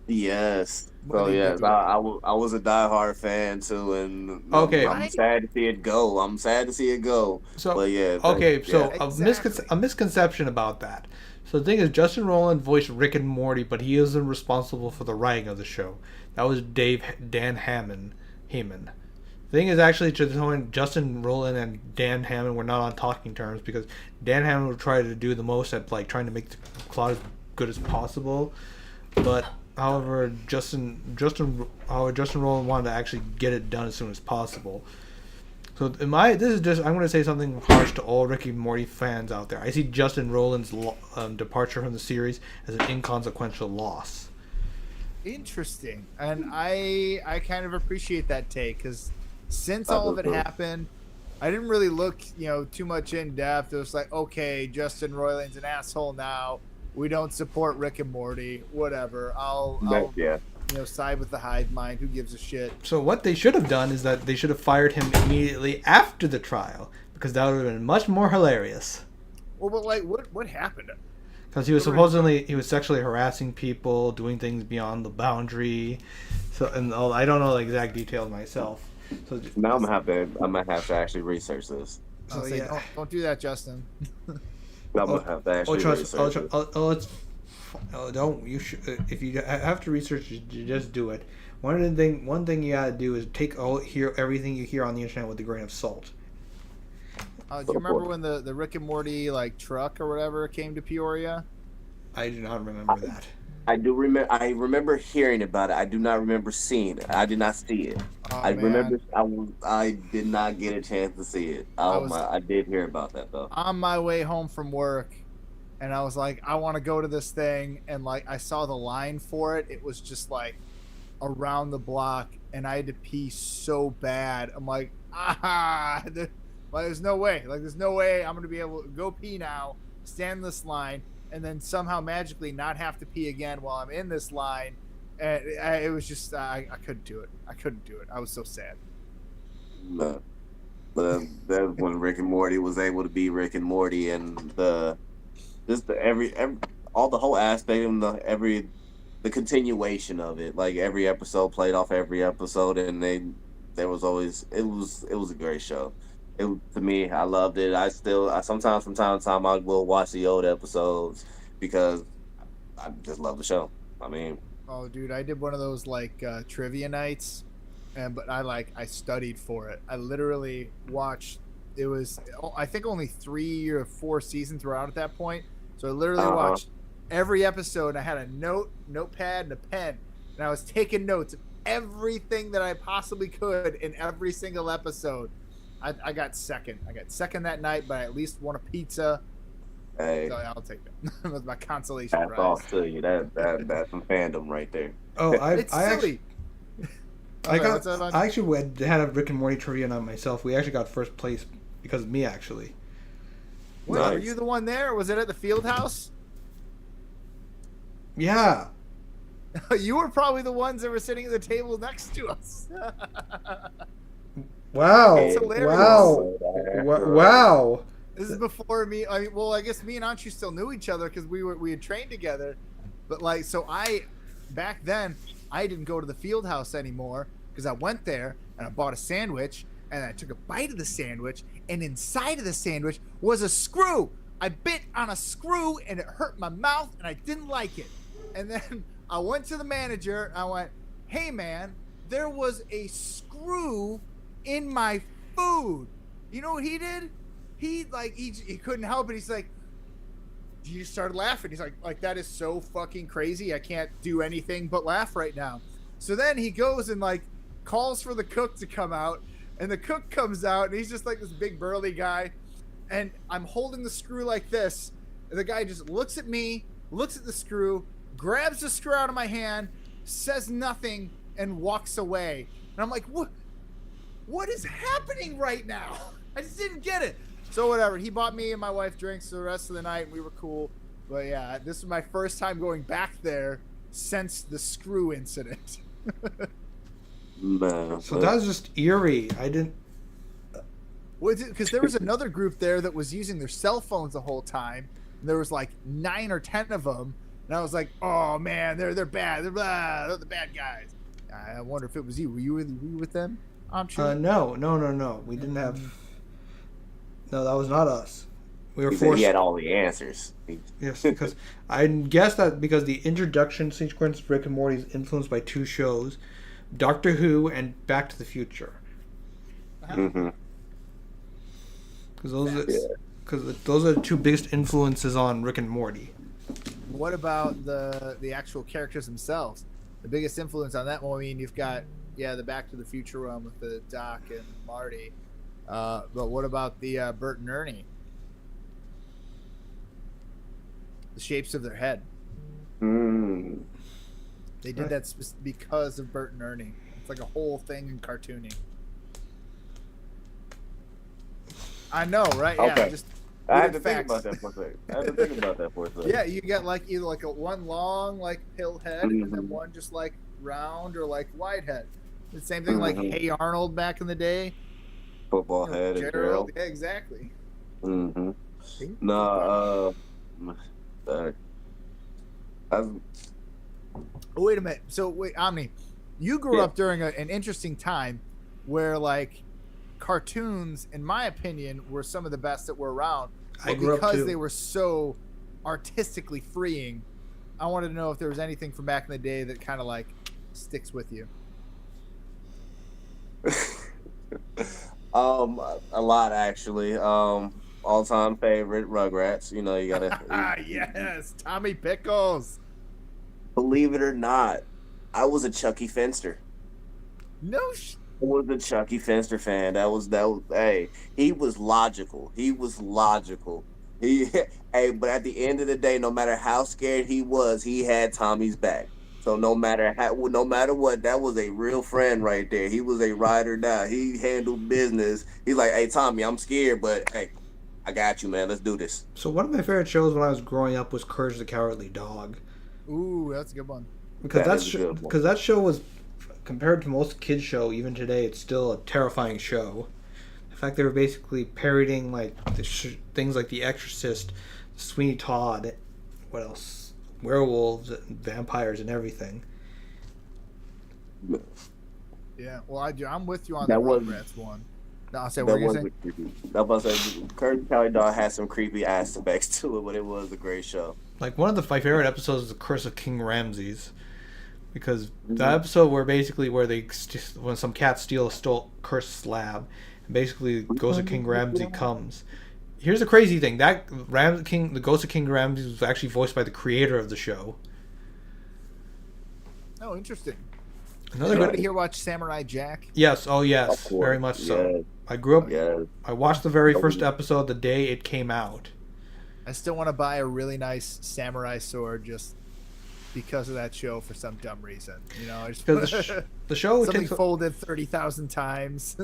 S2: Yes.
S1: When
S2: So
S1: he did
S2: yes,
S1: the
S2: I was a diehard fan too, and
S3: Okay,
S2: I'm
S1: right,
S2: sad to see it go. I'm sad to see it go.
S3: so
S2: But yeah, yeah.
S3: so
S1: exactly.
S3: a misconception about that. So the thing is, Justin Roiland voiced Rick and Morty, but he isn't responsible for the writing of the show. That was Dan Hammond. Heyman. The thing is, actually, Justin Roiland and Dan Hammond were not on talking terms because Dan Hammond would try to do the most at like trying to make the plot as good as possible, but Justin Roiland wanted to actually get it done as soon as possible. So I'm going to say something harsh to all Rick and Morty fans out there. I see Justin Roiland's departure from the series as an inconsequential loss.
S1: Interesting, and I kind of appreciate that take because since
S2: I
S1: all
S2: do
S1: of it
S2: too.
S1: happened, I didn't really look too much in depth. It was like, okay, Justin Roiland's an asshole now. We don't support Rick and Morty. Whatever. I'll
S2: Yeah.
S1: side with the hive mind. Who gives a shit?
S3: So what they should have done is that they should have fired him immediately after the trial because that would have been much more hilarious.
S1: Well, but like, what happened?
S3: Because he was sexually harassing people, doing things beyond the boundary. So I don't know the exact details myself. So
S2: Now I'm gonna have to actually research this.
S1: I'll
S3: so
S1: say,
S3: yeah.
S1: don't do that, Justin.
S2: I'm gonna have to actually research it.
S3: Don't you should if you have to research it, you just do it. One thing you gotta do is take everything you hear on the internet with a grain of salt.
S1: Do you remember when the Rick and Morty like truck or whatever came to Peoria?
S3: I do not remember that.
S2: I do remember. I remember hearing about it. I do not remember seeing it. I did not see it.
S1: Oh
S2: I remember.
S1: man,
S2: I did not get a chance to see it.
S1: I
S2: Oh
S1: was
S2: my! I did hear about that though.
S1: on my way home from work, and I was like, I want to go to this thing, and like I saw the line for it. It was just like around the block, and I had to pee so bad. I'm like, there's no way. Like, there's no way I'm gonna be able to go pee now, stand this line, and then somehow magically not have to pee again while I'm in this line. And it was just I couldn't do it. I couldn't do it. I was so sad.
S2: No. But that's when Rick and Morty was able to be Rick and Morty, and every all the whole aspect and the continuation of it. Like every episode played off every episode, and there was always it was a great show. To me, I loved it. I sometimes from time to time I will watch the old episodes because I just love the show. I mean,
S1: Oh, dude, I did one of those like trivia nights, but I studied for it. I literally watched. It was I think only 3 or 4 seasons were out at that point, so I literally watched every episode. I had a notepad, and a pen, and I was taking notes of everything that I possibly could in every single episode. I got second. I got second that night, but I at least won a pizza.
S2: hey,
S1: So I'll take that. That was my consolation
S2: hats
S1: prize.
S2: off to you. That's some fandom right there.
S3: Oh,
S1: It's silly. What's that on?
S3: I actually had a Rick and Morty trivia night myself. We actually got first place because of me actually.
S1: Wait, were
S2: Nice.
S1: you the one there? Or was it at the field house?
S3: Yeah.
S1: You were probably the ones that were sitting at the table next to us.
S3: Wow.
S1: It's hilarious.
S3: Wow. Wow.
S1: This is before me. I mean, well, I guess me and Anshu still knew each other because we had trained together. But like, so back then I didn't go to the field house anymore because I went there and I bought a sandwich and I took a bite of the sandwich, and inside of the sandwich was a screw. I bit on a screw and it hurt my mouth and I didn't like it. And then I went to the manager and I went, "Hey man, there was a screw in my food." You know what he did? He couldn't help it. He's like, he just started laughing. He's like that is so fucking crazy. I can't do anything but laugh right now. So then he goes and like calls for the cook to come out, and the cook comes out, and he's just like this big burly guy, and I'm holding the screw like this, and the guy just looks at me, looks at the screw, grabs the screw out of my hand, says nothing, and walks away. And I'm like, what is happening right now? I just didn't get it. So whatever. He bought me and my wife drinks for the rest of the night, and we were cool. But yeah, this was my first time going back there since the screw incident.
S2: Man,
S3: So that was just eerie. I didn't.
S1: Because there was another group there that was using their cell phones the whole time. And there was like 9 or 10 of them. And I was like, oh man, they're bad. They're the bad guys. I wonder if it was you. Were you with them? I'm sure.
S3: No. We didn't have. No, that was not us. We were
S2: he said
S3: forced.
S2: he had all the answers.
S3: Yes, because I guess that because the introduction sequence of Rick and Morty is influenced by 2 shows, Doctor Who and Back to the Future.
S2: Mm-hmm.
S3: Because those are the 2 biggest influences on Rick and Morty.
S1: What about the actual characters themselves? The biggest influence on that one, I mean, you've got the Back to the Future one with the Doc and Marty. But what about the Bert and Ernie? The shapes of their head.
S2: Mm.
S1: They did that because of Bert and Ernie. It's like a whole thing in cartooning. I know, right?
S2: Okay.
S1: Yeah, just
S2: I had to
S1: facts.
S2: think about that for a second.
S1: Yeah, you got like either like a one long like pill head and then one just like round or like wide head. The same thing like Hey Arnold back in the day.
S2: Football head and Gerald.
S1: Yeah, exactly.
S2: Mm-hmm. No,
S1: Oh, wait a minute. So wait, Omni, you grew up during an interesting time where like cartoons, in my opinion, were some of the best that were around.
S3: I grew up too.
S1: Because they were so artistically freeing. I wanted to know if there was anything from back in the day that kind of like sticks with you.
S2: A lot actually. All-time favorite Rugrats. You know, you gotta.
S1: Yes, Tommy Pickles.
S2: Believe it or not, I was a Chucky Finster.
S1: No.
S2: I was a Chucky Finster fan. That was. Hey, he was logical. He, hey, but at the end of the day, no matter how scared he was, he had Tommy's back. So no matter what, that was a real friend right there. He was a ride or die. He handled business. He's like, hey Tommy, I'm scared, but hey, I got you, man. Let's do this.
S3: So one of my favorite shows when I was growing up was Courage the Cowardly Dog.
S1: Ooh, that's a good one.
S3: Because that show was, compared to most kids' show, even today, it's still a terrifying show. In fact, they were basically parodying like things like The Exorcist, Sweeney Todd, what else? Werewolves, and vampires, and everything.
S1: Yeah, well, I'm with you on the Rugrats one. No, I'll say what you're saying.
S2: I was about to say, Courage the Cowardly Dog had some creepy aspects to it, but it was a great show.
S3: Like one of my favorite episodes is The Curse of King Ramses, because the episode when some cats steal a cursed slab, and basically the ghost of King Ramses comes. Here's the crazy thing: the ghost of King Ramses was actually voiced by the creator of the show.
S1: Oh, interesting.
S3: Anybody
S1: here watch Samurai Jack?
S3: Yes. Oh, yes. Very much so.
S2: Yes.
S3: I grew up.
S2: Yes.
S3: I watched the very first episode the day it came out.
S1: I still want to buy a really nice samurai sword just because of that show for some dumb reason. You know,
S3: because the show
S1: something
S3: takes
S1: folded 30,000 times.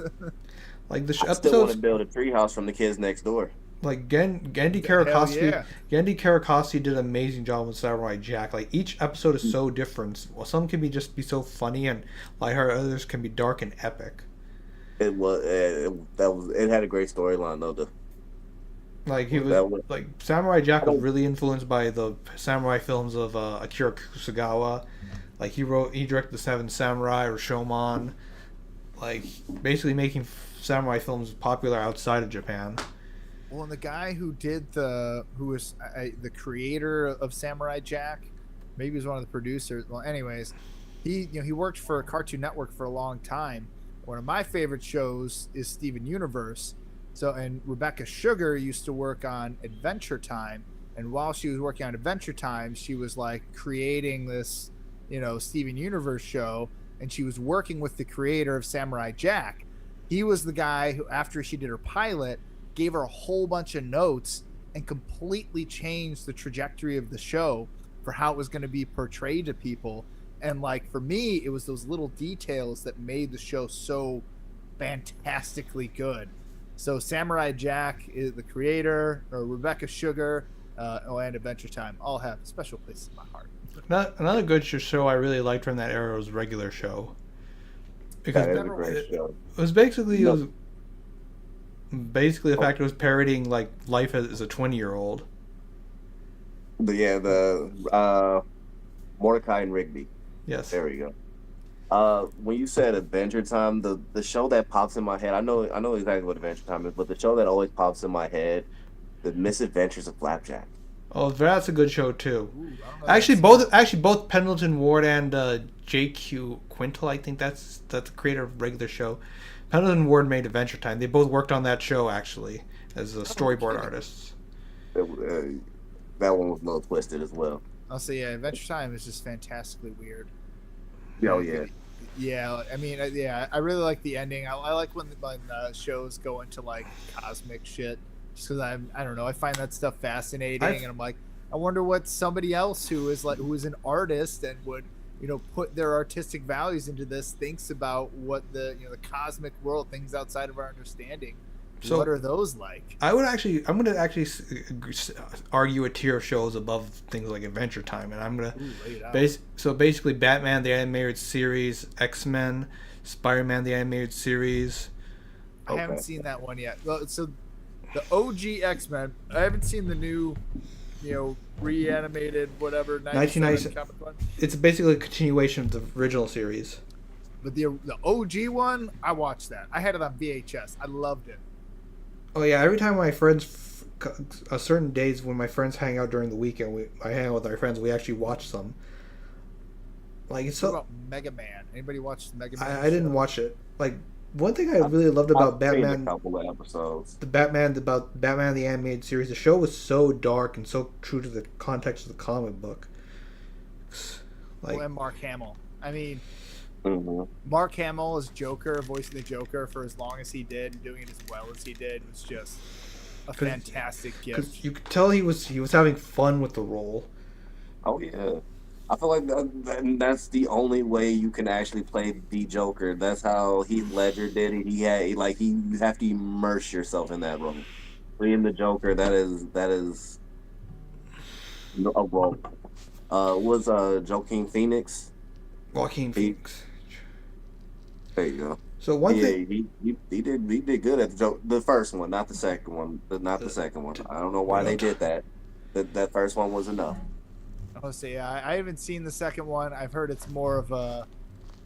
S3: Like the
S2: I still want to build a treehouse from the kids next door.
S3: Like Gandhi Karakasi,
S1: yeah.
S3: Gandhi Karakasi did an amazing job with Samurai Jack. Like each episode is so different. Well, some can be so funny and lighthearted, others can be dark and epic.
S2: It had a great storyline though.
S3: Like Samurai Jack was really influenced by the samurai films of Akira Kurosawa. Like he directed the Seven Samurai or Shoman. Like basically making samurai films popular outside of Japan.
S1: Well, and the guy who was the creator of Samurai Jack, maybe he was one of the producers. Well, anyways, he worked for Cartoon Network for a long time. One of my favorite shows is Steven Universe. So, and Rebecca Sugar used to work on Adventure Time, and while she was working on Adventure Time, she was like creating this, Steven Universe show, and she was working with the creator of Samurai Jack. He was the guy who, after she did her pilot, gave her a whole bunch of notes and completely changed the trajectory of the show for how it was going to be portrayed to people. And like for me, it was those little details that made the show so fantastically good. So Samurai Jack is the creator, or Rebecca Sugar, and Adventure Time all have special places in my heart.
S3: Another good show I really liked from that era was Regular Show, because
S2: That is a
S1: Never
S2: great
S3: it,
S2: show.
S3: it was basically
S2: No.
S3: it was basically the
S2: Oh,
S3: fact it was parodying like life as a 20-year-old.
S2: the Mordecai and Rigby.
S3: Yes.
S2: There we go. When you said Adventure Time, the show that pops in my head, I know exactly what Adventure Time is, but the show that always pops in my head, The Misadventures of Flapjack.
S3: Oh, that's a good show too.
S1: Ooh, I don't know that I've
S3: Actually, both Pendleton Ward and J.Q. Quintal, I think that's the creator of Regular Show. Pendleton Ward made Adventure Time. They both worked on that show actually as storyboard
S1: kidding.
S3: artists.
S2: That one was a little twisted as well.
S1: I'll say, yeah, Adventure Time is just fantastically weird.
S2: Oh yeah.
S1: Yeah, I mean, yeah, I really like the ending. I like when shows go into like cosmic shit, just because I don't know, I find that stuff fascinating, and I'm like, I wonder what somebody else who is an artist and would put their artistic values into this thinks about what the the cosmic world, things outside of our understanding.
S3: So
S1: what are those like?
S3: I'm going to actually argue a tier of shows above things like Adventure Time, and I'm going to so basically Batman the animated series, X-Men, Spider-Man the animated series.
S1: I haven't seen that one yet. Well, so the OG X-Men, I haven't seen the new, reanimated whatever 1997 comic one.
S3: It's basically a continuation of the original series.
S1: But the OG one, I watched that. I had it on VHS. I loved it.
S3: Oh yeah, every time my friends, certain days when my friends hang out during the weekend, I hang out with our friends. We actually watch some. Like it's
S1: what about Mega Man? Anybody watch Mega Man?
S3: I didn't watch it. Like one thing I really loved about Batman,
S2: a couple of episodes.
S3: Batman the animated series. The show was so dark and so true to the context of the comic book.
S1: And Mark Hamill. I mean.
S2: Mm-hmm.
S1: Mark Hamill as Joker, voicing the Joker for as long as he did, and doing it as well as he did, was just a fantastic gift.
S3: You could tell he was having fun with the role.
S2: Oh yeah, I feel like that's the only way you can actually play the Joker. That's how Heath Ledger did it. You have to immerse yourself in that role. Playing the Joker, that is a role. Was Joaquin Phoenix?
S3: Joaquin Phoenix.
S2: There you go.
S3: So one thing
S2: he did good at the first one, not the second one. Not the second one. I don't know why they did that. That first one was enough.
S1: I'll say, yeah, I haven't seen the second one. I've heard it's more of a.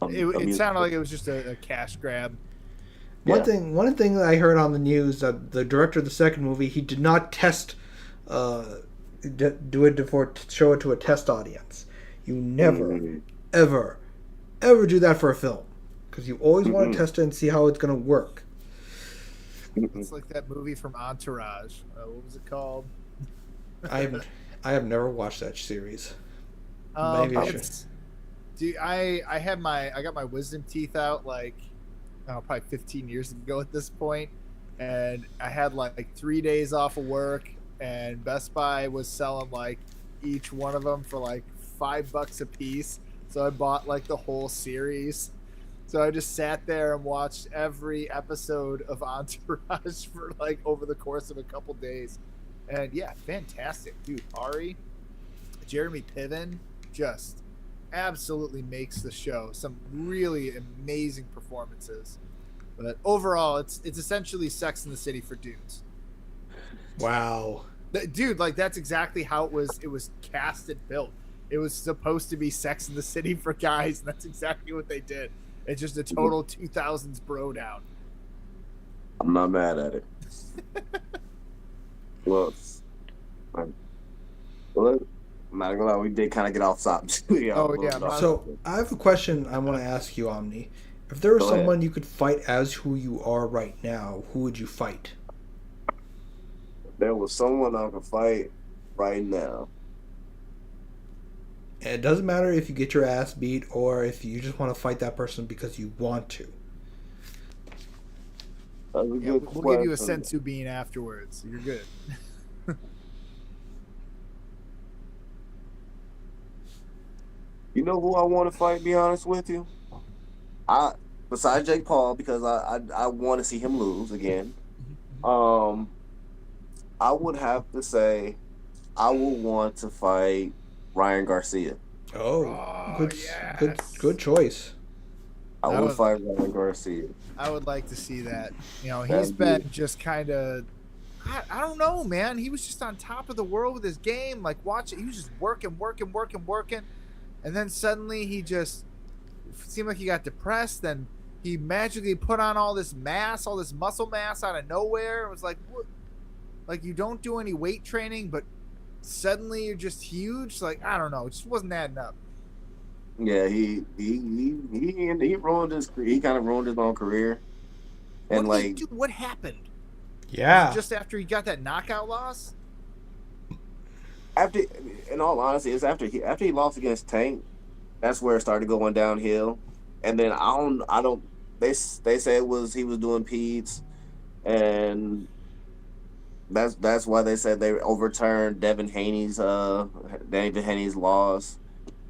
S1: It sounded like it was just a cash grab.
S3: One thing that I heard on the news that the director of the second movie, he did not test, do it for show it to a test audience. You never, ever do that for a film, because you always want to test it and see how it's going to work.
S1: It's like that movie from Entourage. What was it called?
S3: I have never watched that series.
S1: Maybe I should. Dude, I got my wisdom teeth out probably 15 years ago at this point, and I had like 3 days off of work, and Best Buy was selling like each one of them for like $5 a piece. So I bought like the whole series. So I just sat there and watched every episode of Entourage for like over the course of a couple days. And yeah, fantastic. Dude, Ari, Jeremy Piven just absolutely makes the show. Some really amazing performances. But overall, it's essentially Sex in the City for dudes.
S3: Wow.
S1: Dude, like that's exactly how it was cast and built. It was supposed to be Sex in the City for guys, and that's exactly what they did. It's just a total 2000s bro down.
S2: I'm not mad at it. Well, I'm not gonna lie, we did kind of get off topic.
S3: So I have a question I want to ask you, Omni. If there was someone you could fight as who you are right now, who would you fight?
S2: If there was someone I could fight right now.
S3: And it doesn't matter if you get your ass beat or if you just want to fight that person because you want to.
S1: We'll give you a sensu bean afterwards. So you're good.
S2: You know who I want to fight? Be honest with you, I besides Jake Paul because I want to see him lose again. Um, I would have to say I would want to fight Ryan Garcia.
S3: Oh,
S1: Oh
S3: good, good
S1: yes,
S3: choice.
S2: I
S1: I
S2: would
S1: would
S2: fight Ryan Garcia.
S1: I would like to see that. You know, he's
S2: That'd be
S1: been just kind of. I don't know, man. He was just on top of the world with his game. Like, watch it. He was just working, working, working, working. And then suddenly he just seemed like he got depressed. Then he magically put on all this mass, all this muscle mass out of nowhere. It was like, what? Like, you don't do any weight training, but suddenly you're just huge. Like, I don't know. It just wasn't adding up.
S2: yeah. He ruined his he kind of ruined his own career and
S1: What did he
S2: like
S1: do? What happened? Was it
S3: Yeah.
S1: just after he got that knockout loss?
S2: after in all honesty, it's after he lost against Tank. That's where it started going downhill. And then I don't they say it was he was doing peds and that's why they said they overturned Devin Haney's loss.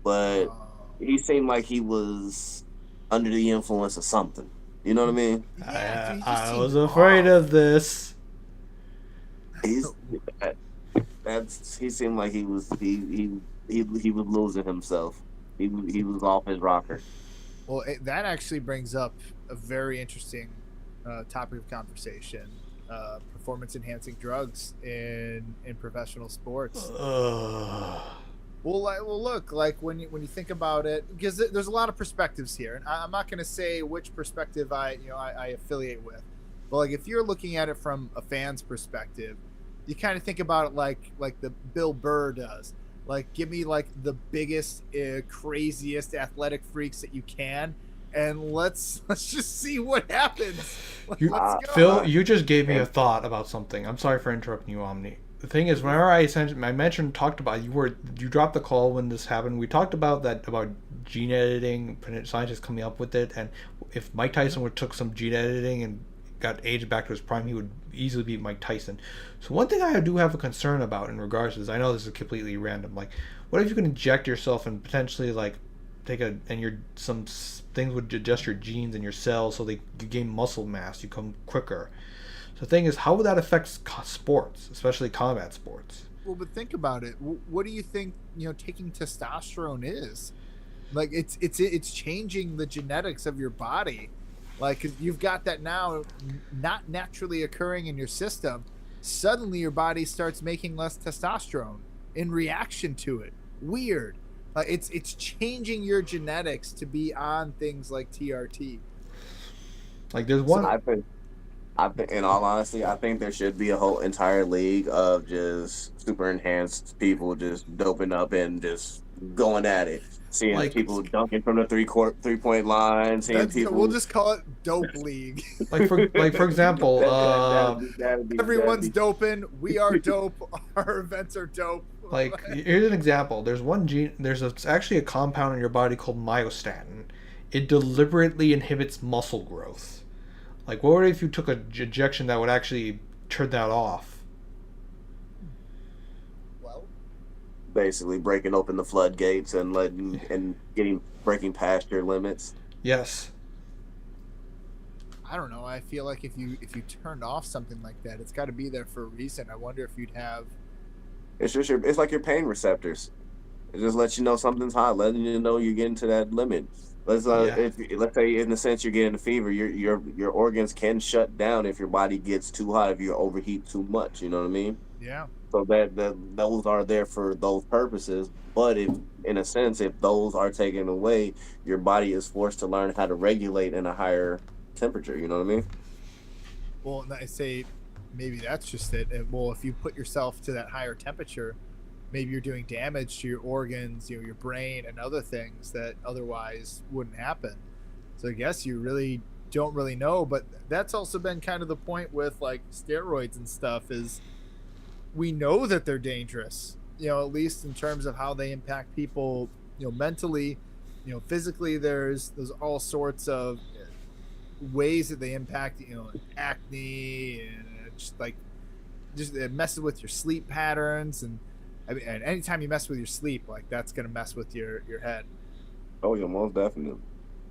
S2: But
S1: Oh.
S2: he seemed like he was under the influence of something. You know what I mean?
S1: Yeah, dude, he just
S3: I was
S1: seemed
S3: afraid
S1: off.
S3: of this.
S2: He's that's he seemed like he was losing himself. He was off his rocker.
S1: Well, that actually brings up a very interesting topic of conversation: performance enhancing drugs in professional sports.
S3: Ugh.
S1: Well, look, like when you think about it, because there's a lot of perspectives here, and I'm not going to say which perspective I affiliate with, but like if you're looking at it from a fan's perspective, you kind of think about it like the Bill Burr does, like give me like the biggest, craziest athletic freaks that you can, and let's just see what happens.
S3: You,
S1: Let's
S2: Uh,
S1: go.
S3: Phil, you just gave me a
S2: and
S3: thought about something. I'm sorry for interrupting you, Omni. The thing is, whenever I mentioned talked about you dropped the call when this happened. We talked about that about gene editing, scientists coming up with it, and if Mike Tyson would took some gene editing and got aged back to his prime, he would easily beat Mike Tyson. So one thing I do have a concern about in regards to this, I know this is completely random. Like, what if you can inject yourself and potentially like take a and your things would adjust your genes and your cells so you gain muscle mass, you come quicker. So the thing is, how would that affect sports, especially combat sports?
S1: Well, but think about it. What do you think? Taking testosterone is like it's changing the genetics of your body. Like, 'cause you've got that now, not naturally occurring in your system. Suddenly, your body starts making less testosterone in reaction to it. Weird. It's changing your genetics to be on things like TRT.
S3: Like there's
S1: So
S3: one.
S2: I think, in all honesty, I think there should be a whole entire league of just super enhanced people just doping up and just going at it. Seeing
S3: Like
S2: people dunking from the 3-point line, seeing
S1: we'll
S2: people
S1: just call it dope league.
S3: for example,
S1: Everyone's
S2: that'd be
S1: doping. We are dope. Our events are dope.
S3: like here's an example. There's one gene. It's actually a compound in your body called myostatin. It deliberately inhibits muscle growth. Like, what if you took a injection that would actually turn that off?
S1: Well,
S2: basically breaking open the floodgates and letting and getting breaking past your limits.
S3: Yes.
S1: I don't know. I feel like if you turned off something like that, it's got to be there for a reason. I wonder if you'd have.
S2: It's like your pain receptors. It just lets you know something's hot, letting you know you're getting to that limit.
S3: Yeah.
S2: Let's say in the sense you're getting a fever, your organs can shut down if your body gets too hot, if you overheat too much. You know what I mean?
S1: Yeah.
S2: So that those are there for those purposes. But if in a sense, if those are taken away, your body is forced to learn how to regulate in a higher temperature. You know what I mean?
S1: Well, I say maybe that's just it. Well, if you put yourself to that higher temperature, maybe you're doing damage to your organs, your brain, and other things that otherwise wouldn't happen. So I guess you really don't really know. But that's also been kind of the point with like steroids and stuff is we know that they're dangerous. At least in terms of how they impact people. Mentally, physically. There's all sorts of ways that they impact acne and just it messes with your sleep patterns and I mean, and anytime you mess with your sleep, like that's gonna mess with your head.
S2: Oh yeah, most definitely.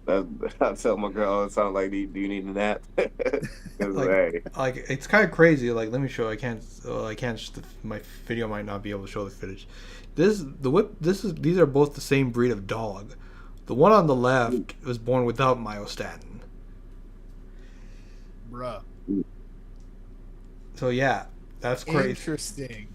S2: That, I tell my girl all the time, like, do you need a nap? Because
S3: like
S2: hey,
S3: like it's kind of crazy. Like let me show. I can't. Just, my video might not be able to show the footage. These are both the same breed of dog. The one on the left was born without myostatin.
S1: Bruh.
S3: So yeah, that's crazy.
S1: Interesting.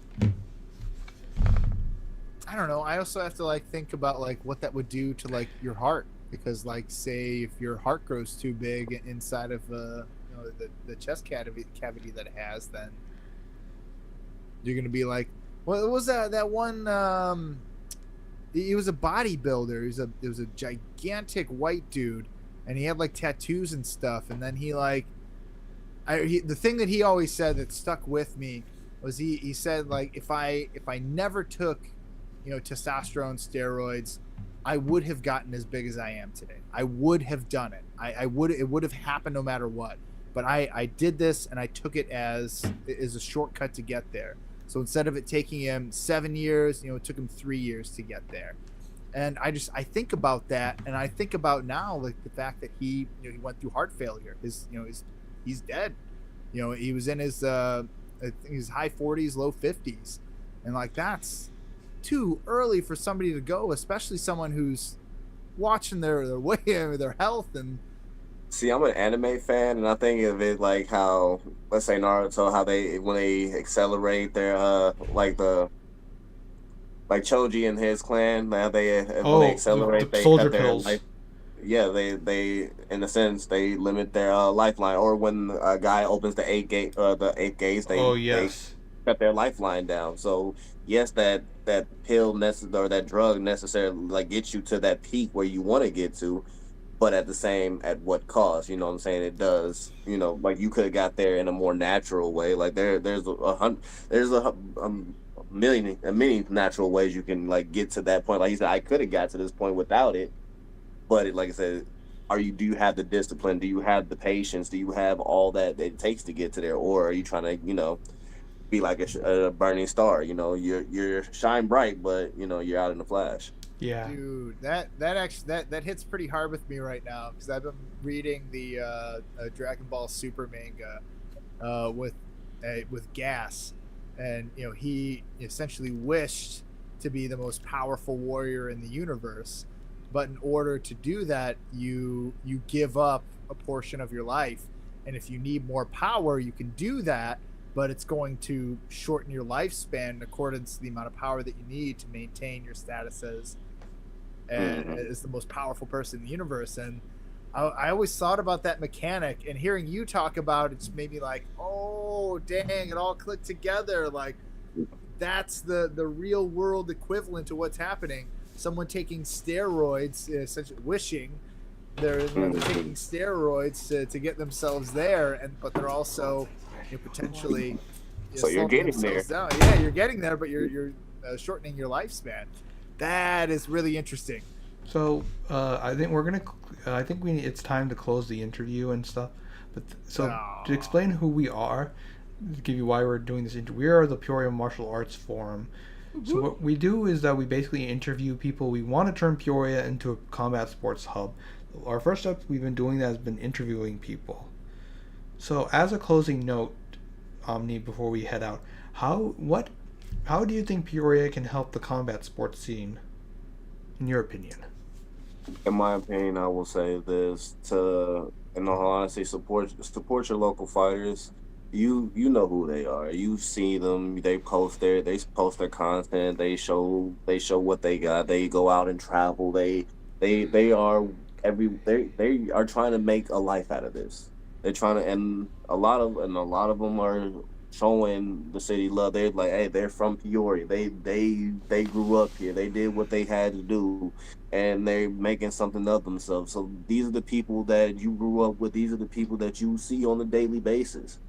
S1: I don't know. I also have to like think about like what that would do to like your heart because like say if your heart grows too big inside of the chest cavity that it has, then you're gonna be like, what was that one? He was a bodybuilder. He was a gigantic white dude, and he had like tattoos and stuff. And then he like, the thing that he always said that stuck with me was he said like if I never took testosterone steroids, I would have gotten as big as I am today. I would have done it. I would it would have happened no matter what. But I did this and I took it as a shortcut to get there. So instead of it taking him 7 years, it took him 3 years to get there. And I think about that, and I think about now like the fact that he he went through heart failure. He's dead. He was in his I think his high 40s, low 50s, and like that's too early for somebody to go, especially someone who's watching their way, their health, and
S2: see, I'm an anime fan, and I think of it like how, let's say Naruto, how they when they accelerate their like the like Choji and his clan, now they when they
S3: Oh, the
S2: accelerate, they
S3: soldier
S2: cut their
S3: pills.
S2: life. Yeah, they in a sense they limit their lifeline. Or when a guy opens the eighth gates,
S3: Oh
S2: they
S3: yes.
S2: cut their lifeline down. So yes, that pill or that drug necessarily like gets you to that peak where you want to get to, but at what cost? You know what I'm saying? It does. Like you could have got there in a more natural way. Like there's many natural ways you can like get to that point. Like you said, I could have got to this point without it, but like I said, do you have the discipline? Do you have the patience? Do you have all that it takes to get to there, or are you trying to be like a burning star? You're shine bright, but you're out in the flash.
S3: Yeah.
S1: dude, that actually that hits pretty hard with me right now because I've been reading the Dragon Ball Super manga with Gas, and he essentially wished to be the most powerful warrior in the universe, but in order to do that, you give up a portion of your life, and if you need more power, you can do that, but it's going to shorten your lifespan in accordance to the amount of power that you need to maintain your status
S2: Hmm.
S1: as the most powerful person in the universe. And I always thought about that mechanic, and hearing you talk about it just made me like, oh dang, it all clicked together. Like that's the real world equivalent to what's happening. Someone taking steroids, essentially wishing they're taking steroids to get themselves there, and but they're also potentially
S2: So you're
S1: slowing
S2: getting there.
S1: themselves down. Yeah, you're getting there, but you're shortening your lifespan. That is really interesting.
S3: So I think we're gonna. I think we. It's time to close the interview and stuff. But so to
S1: Oh.
S3: explain who we are, to give you why we're doing this interview, we are the Peoria Martial Arts Forum. So what we do is that we basically interview people. We want to turn Peoria into a combat sports hub. Our first step we've been doing that has been interviewing people. So as a closing note, Omni, before we head out, how do you think Peoria can help the combat sports scene, in your opinion?
S2: In my opinion, I will say this to, in all honesty, support your local fighters. You know who they are. You see them. They post their content. They show what they got. They go out and travel. They are they are trying to make a life out of this. They're trying to, and a lot of them are showing the city love. They're like, hey, they're from Peoria. They grew up here. They did what they had to do, and they're making something of themselves. So these are the people that you grew up with. These are the people that you see on a daily basis.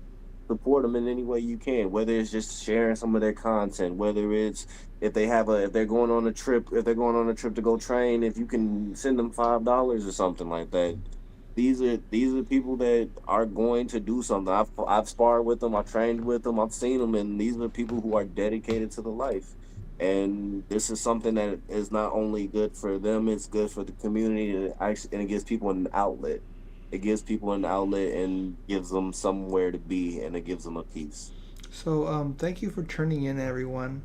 S2: Support them in any way you can, whether it's just sharing some of their content, whether it's if they're going on a trip, to go train, if you can send them $5 or something like that. These are people that are going to do something. I've sparred with them, I've trained with them, I've seen them, and these are people who are dedicated to the life. And this is something that is not only good for them, it's good for the community, and it gives people an outlet. It gives people an outlet and gives them somewhere to be, and it gives them a peace.
S3: So thank you for tuning in, everyone.